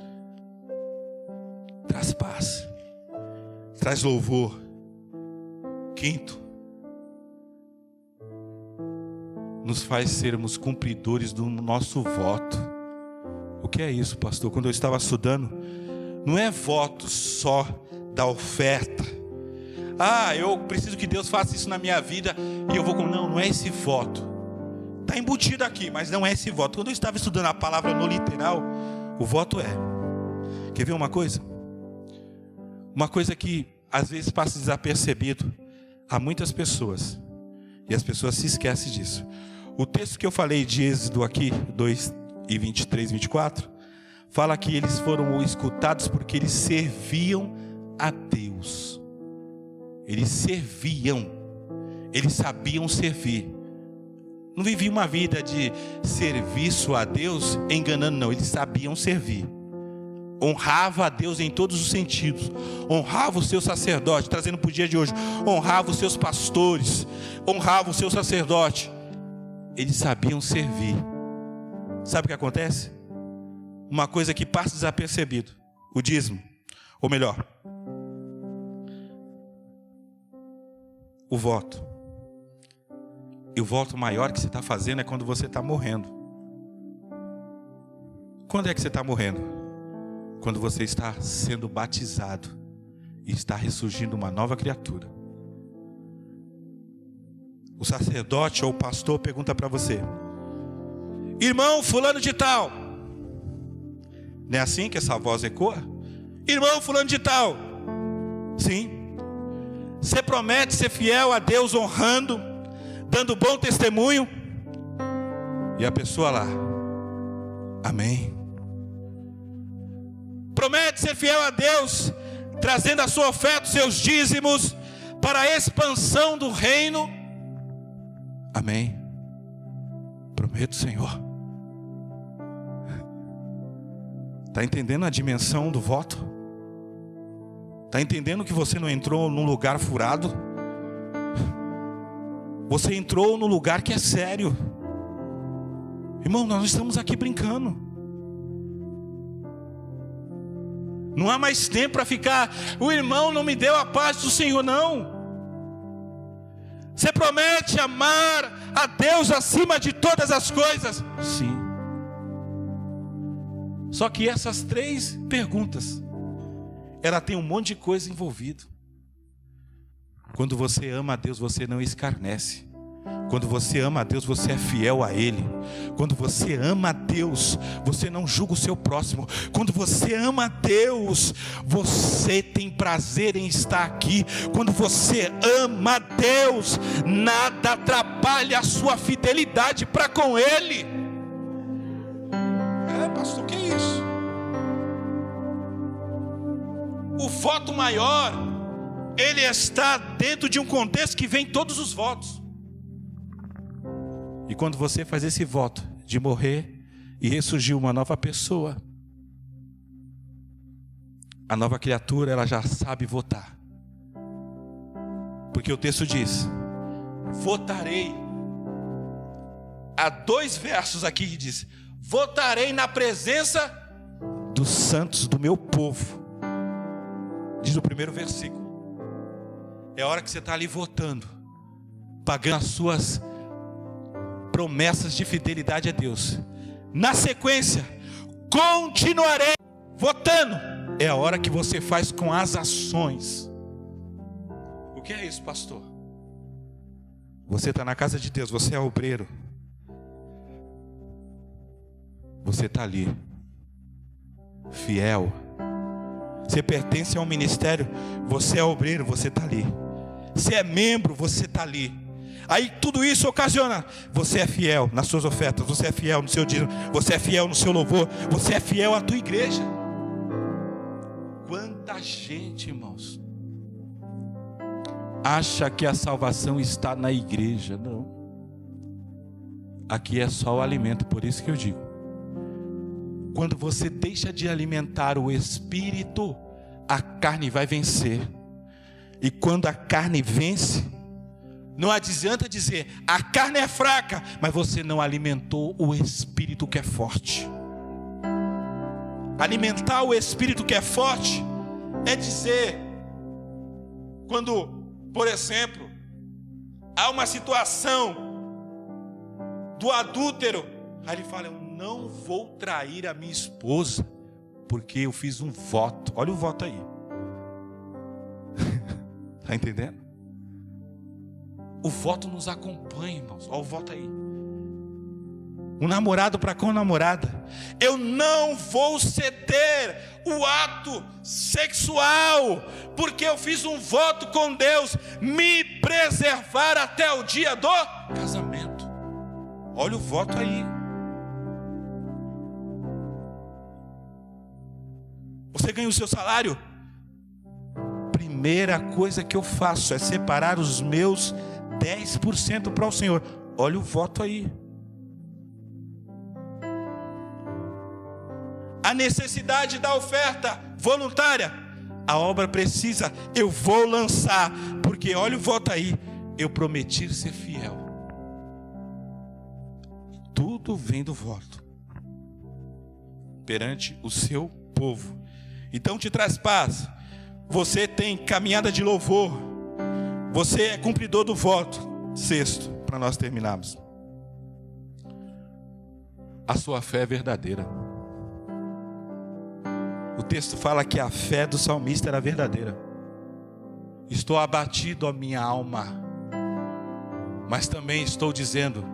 traz paz, traz louvor. Quinto, nos faz sermos cumpridores do nosso voto. O que é isso, pastor? Quando eu estava estudando, não é voto só da oferta. Eu preciso que Deus faça isso na minha vida e eu vou com... Não é esse voto. Está embutido aqui, mas não é esse voto. Quando eu estava estudando a palavra no literal, o voto é... Quer ver uma coisa? Uma coisa que às vezes passa desapercebido. Há muitas pessoas, e as pessoas se esquecem disso. O texto que eu falei de Êxodo aqui, 2:23, 24, fala que eles foram escutados porque eles serviam a Deus. Eles serviam, eles sabiam servir. Não viviam uma vida de serviço a Deus enganando, não. Eles sabiam servir. Honrava a Deus em todos os sentidos. Honrava o seu sacerdote, trazendo para o dia de hoje. Honrava os seus pastores. Honrava o seu sacerdote. Eles sabiam servir. Sabe o que acontece? Uma coisa que passa desapercebido: o dízimo. Ou melhor, o voto. E o voto maior que você está fazendo é quando você está morrendo. Quando é que você está morrendo? Quando você está sendo batizado e está ressurgindo uma nova criatura. O sacerdote ou o pastor pergunta para você: irmão fulano de tal. Não é assim que essa voz ecoa? Irmão fulano de tal. Sim. Você promete ser fiel a Deus, honrando, dando bom testemunho? E a pessoa lá: amém. Promete ser fiel a Deus, trazendo a sua oferta, os seus dízimos, para a expansão do reino? Amém. Prometo, Senhor. Está entendendo a dimensão do voto? Está entendendo que você não entrou num lugar furado? Você entrou num lugar que é sério. Irmão, nós não estamos aqui brincando. Não há mais tempo para ficar: o irmão não me deu a paz do Senhor, não. Você promete amar a Deus acima de todas as coisas? Sim. Só que essas 3 perguntas, ela tem um monte de coisa envolvida. Quando você ama a Deus, você não escarnece. Quando você ama a Deus, você é fiel a Ele. Quando você ama a Deus, você não julga o seu próximo. Quando você ama a Deus, você tem prazer em estar aqui. Quando você ama a Deus, nada atrapalha a sua fidelidade para com Ele. Pastor, o que é isso? O voto maior, ele está dentro de um contexto que vem todos os votos. E quando você faz esse voto de morrer e ressurgir uma nova pessoa, a nova criatura, ela já sabe votar. Porque o texto diz: votarei. Há 2 versos aqui que diz: votarei na presença dos santos do meu povo. Diz o primeiro versículo. É a hora que você está ali votando, pagando as suas promessas de fidelidade a Deus. Na sequência, continuarei votando. É a hora que você faz com as ações. O que é isso, pastor? Você está na casa de Deus, você é obreiro. Você está ali, fiel. Você pertence a um ministério, você é obreiro, você está ali. Você é membro, você está ali. Aí tudo isso ocasiona: você é fiel nas suas ofertas, você é fiel no seu dízimo, você é fiel no seu louvor, você é fiel à tua igreja. Quanta gente, irmãos, acha que a salvação está na igreja. Não. Aqui é só o alimento, por isso que eu digo: quando você deixa de alimentar o espírito, a carne vai vencer. E quando a carne vence, não adianta dizer: a carne é fraca, mas você não alimentou o espírito que é forte. Alimentar o espírito que é forte é dizer, quando, por exemplo, há uma situação do adúltero, aí ele fala: eu não vou trair a minha esposa, porque eu fiz um voto. Olha o voto aí. Está entendendo? O voto nos acompanha, irmãos. Olha o voto aí. um namorado para com namorada. Eu não vou ceder o ato sexual, porque eu fiz um voto com Deus, me preservar até o dia do casamento. Olha o voto aí. Você ganha o seu salário? Primeira coisa que eu faço é separar os meus 10% para o Senhor. Olha o voto aí. A necessidade da oferta voluntária. A obra precisa, eu vou lançar, porque olha o voto aí. Eu prometi ser fiel. Tudo vem do voto perante o seu povo. Então te traz paz. Você tem caminhada de louvor. Você é cumpridor do voto. Sexto, para nós terminarmos. A sua fé é verdadeira. O texto fala que a fé do salmista era verdadeira. Estou abatido, a minha alma, mas também estou dizendo: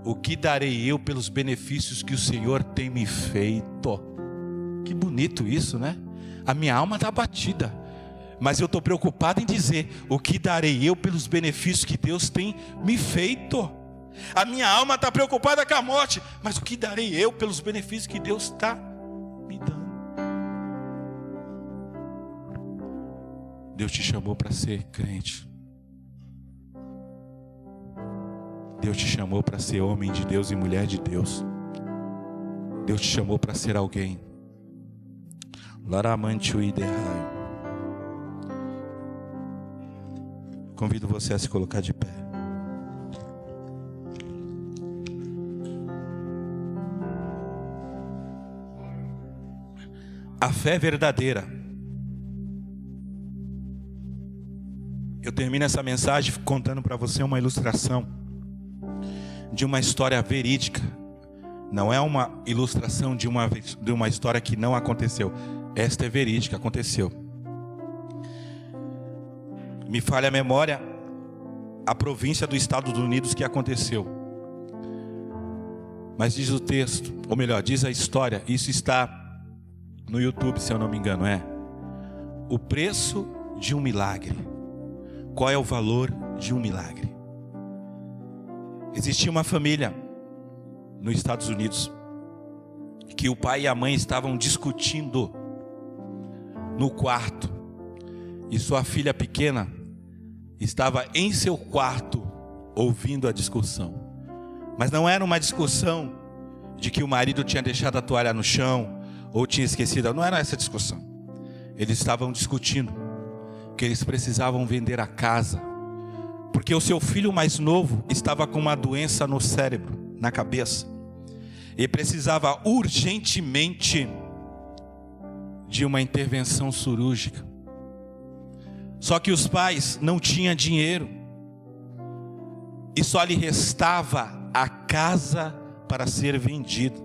o que darei eu pelos benefícios que o Senhor tem me feito? Que bonito isso, né? A minha alma está abatida, mas eu estou preocupado em dizer: o que darei eu pelos benefícios que Deus tem me feito? A minha alma está preocupada com a morte, mas o que darei eu pelos benefícios que Deus está me dando? Deus te chamou para ser crente. Deus te chamou para ser homem de Deus e mulher de Deus. Deus te chamou para ser alguém. Convido você a se colocar de pé. A fé verdadeira. Eu termino essa mensagem contando para você uma ilustração de uma história verídica. Não é uma ilustração de uma história que não aconteceu. Esta é verídica, aconteceu. Me falha a memória, a província do Estados Unidos que aconteceu. Mas diz o texto, ou melhor, diz a história, isso está no YouTube, se eu não me engano, o preço de um milagre. Qual é o valor de um milagre? Existia uma família nos Estados Unidos que o pai e a mãe estavam discutindo no quarto, e sua filha pequena estava em seu quarto ouvindo a discussão. Mas não era uma discussão de que o marido tinha deixado a toalha no chão ou tinha esquecido, não era essa discussão. Eles estavam discutindo que eles precisavam vender a casa, porque o seu filho mais novo estava com uma doença no cérebro, na cabeça, e precisava urgentemente de uma intervenção cirúrgica. Só que os pais não tinham dinheiro, e só lhe restava a casa para ser vendida.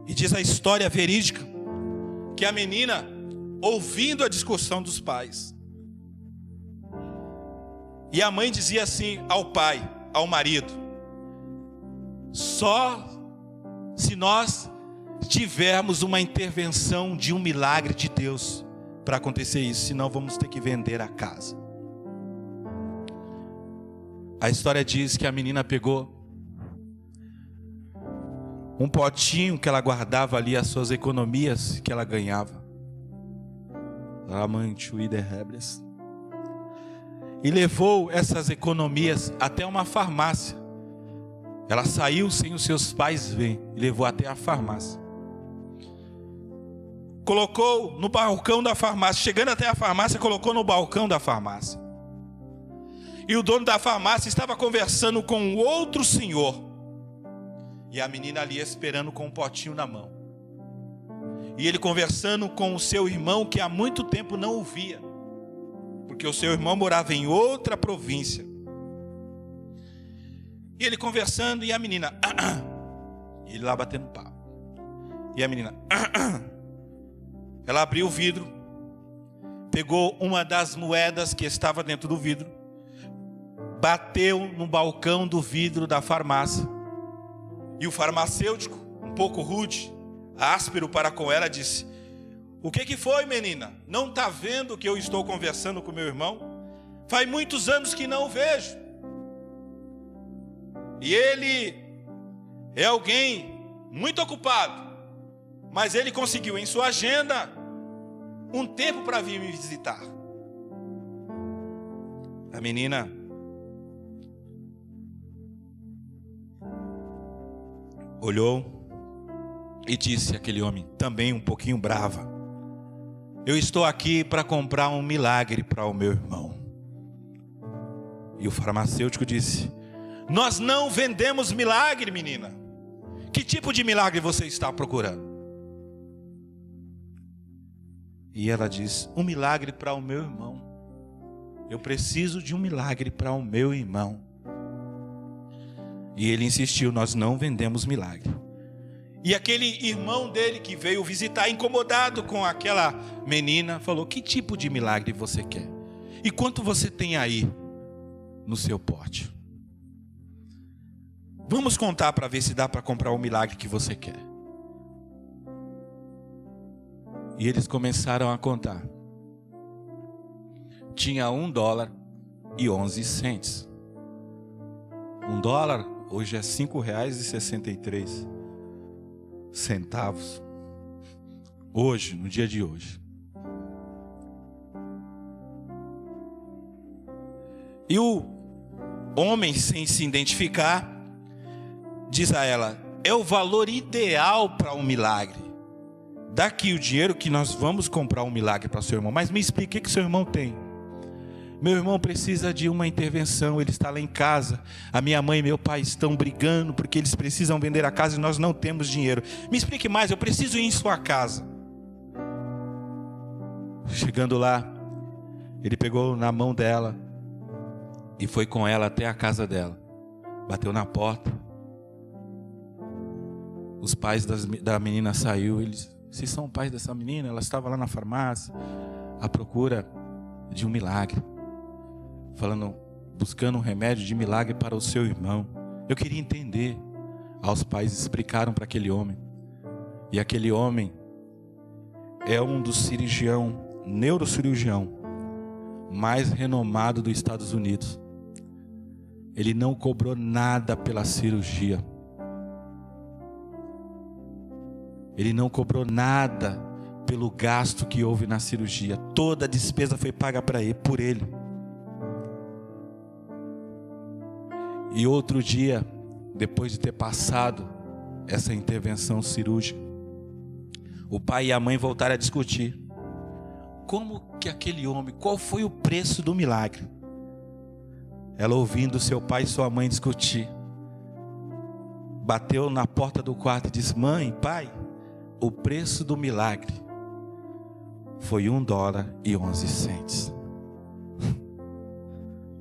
E diz a história verídica que a menina, ouvindo a discussão dos pais, e a mãe dizia assim ao pai, ao marido: só se nós tivermos uma intervenção de um milagre de Deus para acontecer isso, senão vamos ter que vender a casa. A história diz que a menina pegou um potinho que ela guardava ali, as suas economias que ela ganhava, e levou essas economias até uma farmácia. Ela saiu sem os seus pais verem e levou até a farmácia. Colocou no balcão da farmácia. Chegando até a farmácia, colocou no balcão da farmácia. E o dono da farmácia estava conversando com outro senhor. E a menina ali esperando com um potinho na mão. E ele conversando com o seu irmão, que há muito tempo não o via, porque o seu irmão morava em outra província. E ele conversando, e a menina e ele lá batendo papo. E a menina ela abriu o vidro, pegou uma das moedas que estava dentro do vidro, bateu no balcão do vidro da farmácia E o farmacêutico, um pouco rude, áspero para com ela, disse: o que foi, menina? Não está vendo que eu estou conversando com meu irmão? Faz muitos anos que não o vejo. E ele é alguém muito ocupado, mas ele conseguiu em sua agenda um tempo para vir me visitar. A menina olhou e disse àquele homem, também um pouquinho brava: eu estou aqui para comprar um milagre para o meu irmão. E o farmacêutico disse: nós não vendemos milagre, menina. Que tipo de milagre você está procurando? E ela diz: um milagre para o meu irmão. Eu preciso de um milagre para o meu irmão. E ele insistiu: nós não vendemos milagre. E aquele irmão dele que veio visitar, incomodado com aquela menina, falou: que tipo de milagre você quer? E quanto você tem aí no seu pote? Vamos contar para ver se dá para comprar o milagre que você quer. E eles começaram a contar. Tinha $1,11. $1 hoje é R$5,63. Hoje, no dia de hoje. E o homem, sem se identificar, diz a ela: é o valor ideal para um milagre. Dá aqui o dinheiro que nós vamos comprar um milagre para seu irmão. Mas me explique o que seu irmão tem. Meu irmão precisa de uma intervenção, ele está lá em casa. A minha mãe e meu pai estão brigando porque eles precisam vender a casa e nós não temos dinheiro. Me explique mais, eu preciso ir em sua casa. Chegando lá, ele pegou na mão dela e foi com ela até a casa dela. Bateu na porta. Os pais da menina saíram. Eles: vocês são pais dessa menina? Ela estava lá na farmácia à procura de um milagre, buscando um remédio de milagre para o seu irmão. Eu queria entender. Os pais explicaram para aquele homem. E aquele homem é um dos neurocirurgião mais renomado dos Estados Unidos. Ele não cobrou nada pela cirurgia. Ele não cobrou nada pelo gasto que houve na cirurgia. Toda a despesa foi paga por ele. E outro dia, depois de ter passado essa intervenção cirúrgica, o pai e a mãe voltaram a discutir. Como que aquele homem, qual foi o preço do milagre? Ela, ouvindo seu pai e sua mãe discutir, bateu na porta do quarto e disse: mãe, pai, o preço do milagre foi $1,11.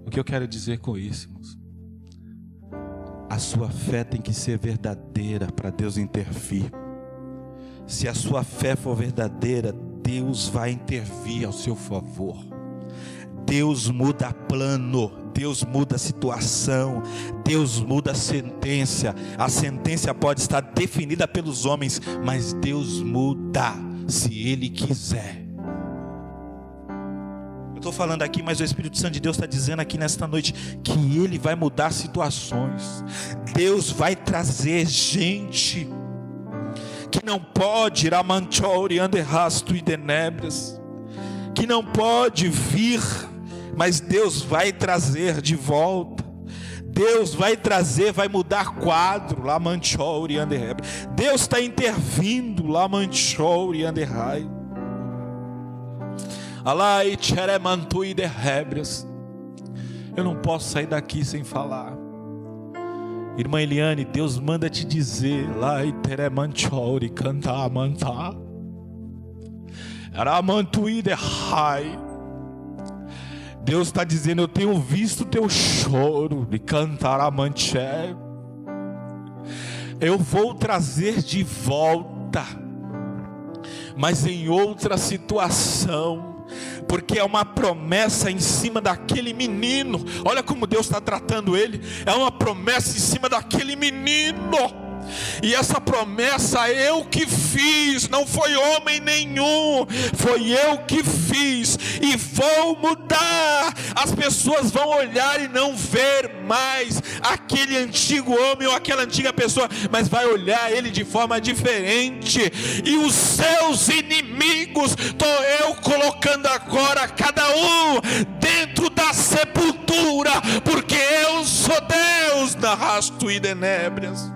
O que eu quero dizer com isso, irmãos? A sua fé tem que ser verdadeira para Deus intervir. Se a sua fé for verdadeira, Deus vai intervir ao seu favor. Deus muda plano, Deus muda situação, Deus muda a sentença. A sentença pode estar definida pelos homens, mas Deus muda se Ele quiser. Eu estou falando aqui, mas o Espírito Santo de Deus está dizendo aqui nesta noite que Ele vai mudar situações. Deus vai trazer gente que não pode ir a Manchori, Anderrasto e Denebras, que não pode vir, mas Deus vai trazer de volta. Deus vai trazer, vai mudar quadro lá, Manchori, Anderrasto. Deus está intervindo lá, Manchori, Anderrasto. Alai, Tcheremantu e Derrebras. Eu não posso sair daqui sem falar. Irmã Eliane, Deus manda te dizer: Lai, Teremanchori, cantar, mantar. Aramantu e Derrai. Deus está dizendo: eu tenho visto teu choro de cantar a manché. Eu vou trazer de volta, mas em outra situação. Porque é uma promessa em cima daquele menino. Olha como Deus está tratando ele. É uma promessa em cima daquele menino. E essa promessa eu que fiz, não foi homem nenhum, foi eu que fiz, e vou mudar. As pessoas vão olhar e não ver mais aquele antigo homem ou aquela antiga pessoa, mas vai olhar ele de forma diferente. E os seus inimigos estou eu colocando agora cada um dentro da sepultura, porque eu sou Deus na rasto e denébrias.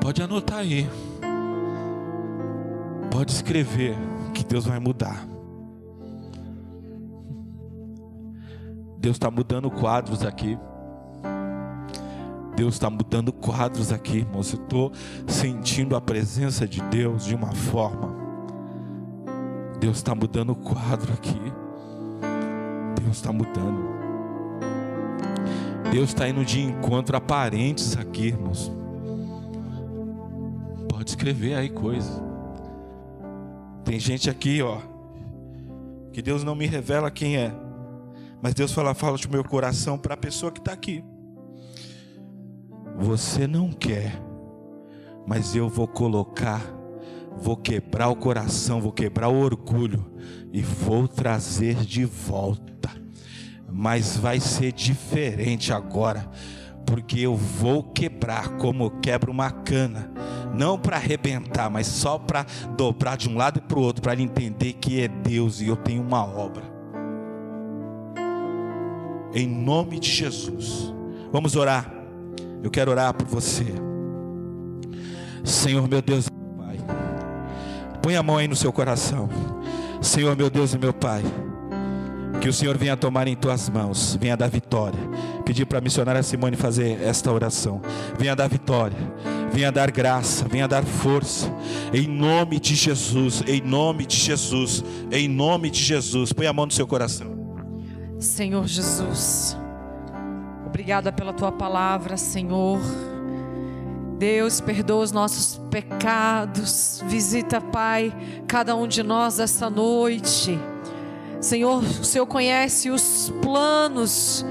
Pode anotar aí, pode escrever, que Deus vai mudar. Deus está mudando quadros aqui. Deus está mudando quadros aqui, irmãos. Eu estou sentindo a presença de Deus de uma forma. Deus está mudando o quadro aqui. Deus está mudando. Deus está indo de encontro a parentes aqui, irmãos. Pode escrever aí coisa. Tem gente aqui, ó, que Deus não me revela quem é, mas Deus fala de meu coração para a pessoa que está aqui. Você não quer, mas eu vou quebrar o coração, vou quebrar o orgulho e vou trazer de volta. Mas vai ser diferente agora, porque eu vou quebrar como eu quebro uma cana, não para arrebentar, mas só para dobrar de um lado e para o outro, para ele entender que é Deus e eu tenho uma obra. Em nome de Jesus, vamos orar. Eu quero orar por você. Senhor meu Deus e meu Pai, põe a mão aí no seu coração. Senhor meu Deus e meu Pai, que o Senhor venha tomar em tuas mãos, venha dar vitória. Pedir para a missionária Simone fazer esta oração. Venha dar vitória, venha dar graça, venha dar força, em nome de Jesus, em nome de Jesus, em nome de Jesus. Põe a mão no seu coração. Senhor Jesus, obrigada pela tua palavra, Senhor. Deus, perdoa os nossos pecados. Visita, Pai, cada um de nós esta noite. Senhor, o Senhor conhece os planos.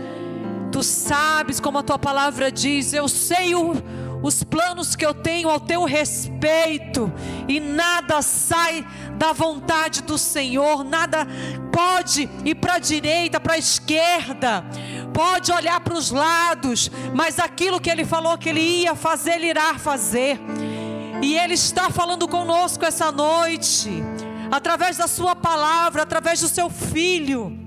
Tu sabes, como a tua palavra diz, eu sei os planos que eu tenho ao teu respeito, e nada sai da vontade do Senhor, nada pode ir para a direita, para a esquerda, pode olhar para os lados, mas aquilo que Ele falou que Ele ia fazer, Ele irá fazer. E Ele está falando conosco essa noite, através da sua palavra, através do seu Filho,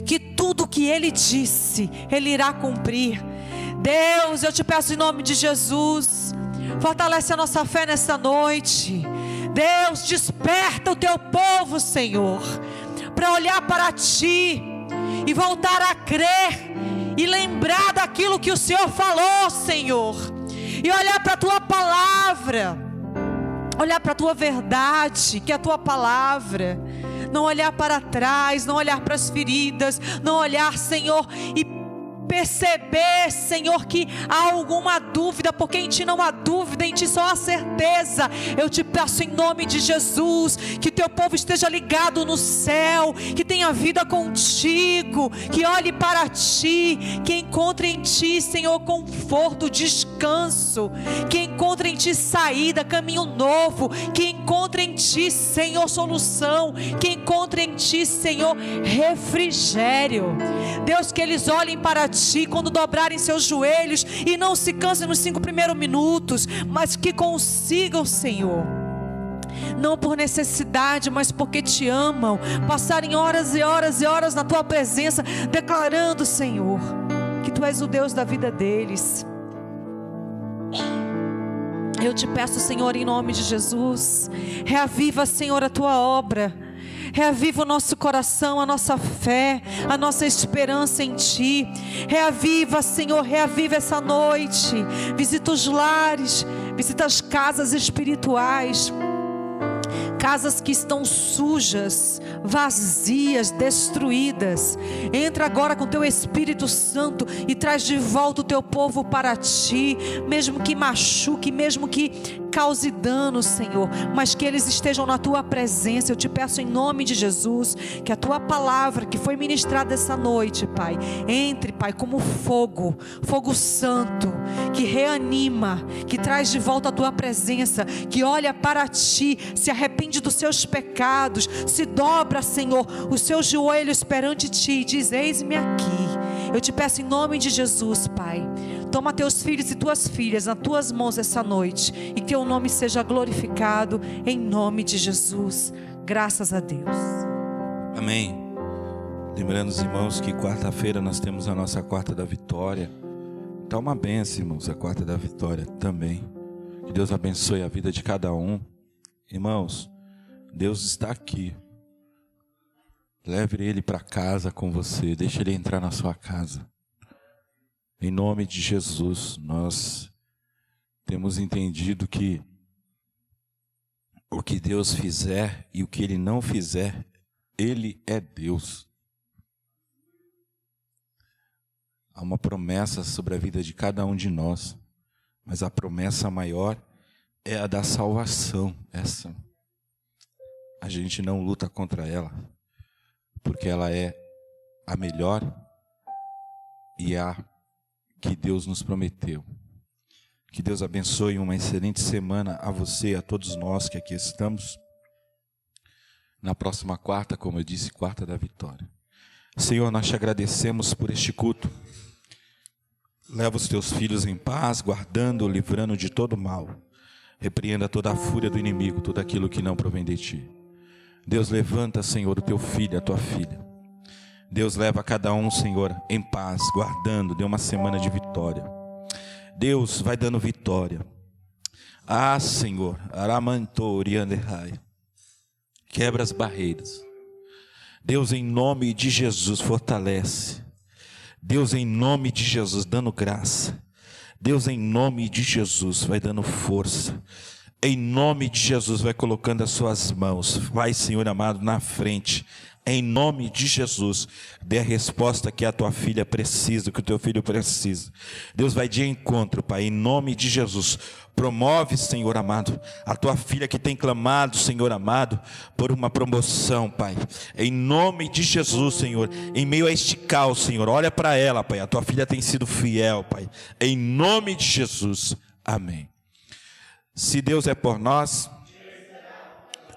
que tudo que Ele disse, Ele irá cumprir. Deus, eu te peço em nome de Jesus, fortalece a nossa fé nesta noite. Deus, desperta o teu povo, Senhor, para olhar para ti e voltar a crer e lembrar daquilo que o Senhor falou, Senhor, e olhar para a tua palavra, olhar para a tua verdade, que é a tua palavra. Não olhar para trás, não olhar para as feridas, não olhar, Senhor, e perceber, Senhor, que há alguma dúvida, porque em Ti não há dúvida, em Ti só há certeza. Eu te peço em nome de Jesus, que teu povo esteja ligado no céu, que tenha vida contigo, que olhe para Ti, que encontre em Ti, Senhor, conforto, descanso, que encontre em Ti saída, caminho novo, que encontre em Ti, Senhor, solução, que encontre em Ti, Senhor, refrigério. Deus, que eles olhem para Ti quando dobrarem seus joelhos e não se cansem nos 5 primeiros minutos, mas que consigam, Senhor, não por necessidade, mas porque Te amam, passarem horas e horas e horas na Tua presença, declarando, Senhor, que Tu és o Deus da vida deles. Eu te peço, Senhor, em nome de Jesus, reaviva, Senhor, a Tua obra. Reaviva o nosso coração, a nossa fé, a nossa esperança em Ti. Reaviva, Senhor, reaviva essa noite. Visita os lares, visita as casas espirituais, casas que estão sujas, vazias, destruídas. Entra agora com Teu Espírito Santo e traz de volta o Teu povo para Ti, mesmo que machuque, mesmo que cause dano, Senhor, mas que eles estejam na tua presença. Eu te peço em nome de Jesus, que a tua palavra que foi ministrada essa noite, Pai, entre, Pai, como fogo, fogo santo, que reanima, que traz de volta a tua presença, que olha para ti, se arrepende dos seus pecados, se dobra, Senhor, os seus joelhos perante ti e diz: eis-me aqui. Eu te peço em nome de Jesus, Pai, toma teus filhos e tuas filhas nas tuas mãos essa noite, e que teu nome seja glorificado em nome de Jesus. Graças a Deus. Amém. Lembrando os irmãos que quarta-feira nós temos a nossa quarta da vitória. Está uma bênção, irmãos, a quarta da vitória também. Que Deus abençoe a vida de cada um. Irmãos, Deus está aqui. Leve Ele para casa com você. Deixe Ele entrar na sua casa. Em nome de Jesus, nós temos entendido que o que Deus fizer e o que Ele não fizer, Ele é Deus. Há uma promessa sobre a vida de cada um de nós, mas a promessa maior é a da salvação. Essa a gente não luta contra ela, porque ela é a melhor e a que Deus nos prometeu. Que Deus abençoe uma excelente semana a você e a todos nós que aqui estamos. Na próxima quarta, como eu disse, quarta da vitória. Senhor, nós te agradecemos por este culto. Leva os teus filhos em paz, guardando, livrando de todo mal. Repreenda toda a fúria do inimigo, tudo aquilo que não provém de ti. Deus, levanta, Senhor, o teu filho, a tua filha. Deus, leva cada um, Senhor, em paz, guardando, dê uma semana de vitória. Deus, vai dando vitória. Ah, Senhor, Aramantoriandehai, quebra as barreiras. Deus, em nome de Jesus, fortalece. Deus, em nome de Jesus, dando graça. Deus, em nome de Jesus, vai dando força. Em nome de Jesus, vai colocando as suas mãos. Vai, Senhor amado, na frente. Em nome de Jesus, dê a resposta que a tua filha precisa, que o teu filho precisa. Deus vai de encontro, Pai, em nome de Jesus. Promove, Senhor amado, a tua filha que tem clamado, Senhor amado, por uma promoção, Pai. Em nome de Jesus, Senhor, em meio a este caos, Senhor, olha para ela, Pai. A tua filha tem sido fiel, Pai. Em nome de Jesus, amém. Se Deus é por nós,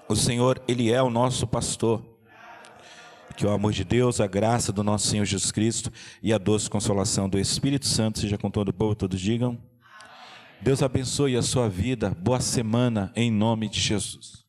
o Senhor, Ele é o nosso pastor. Que o amor de Deus, a graça do nosso Senhor Jesus Cristo e a doce consolação do Espírito Santo seja com todo o povo, todos digam. Deus abençoe a sua vida, boa semana em nome de Jesus.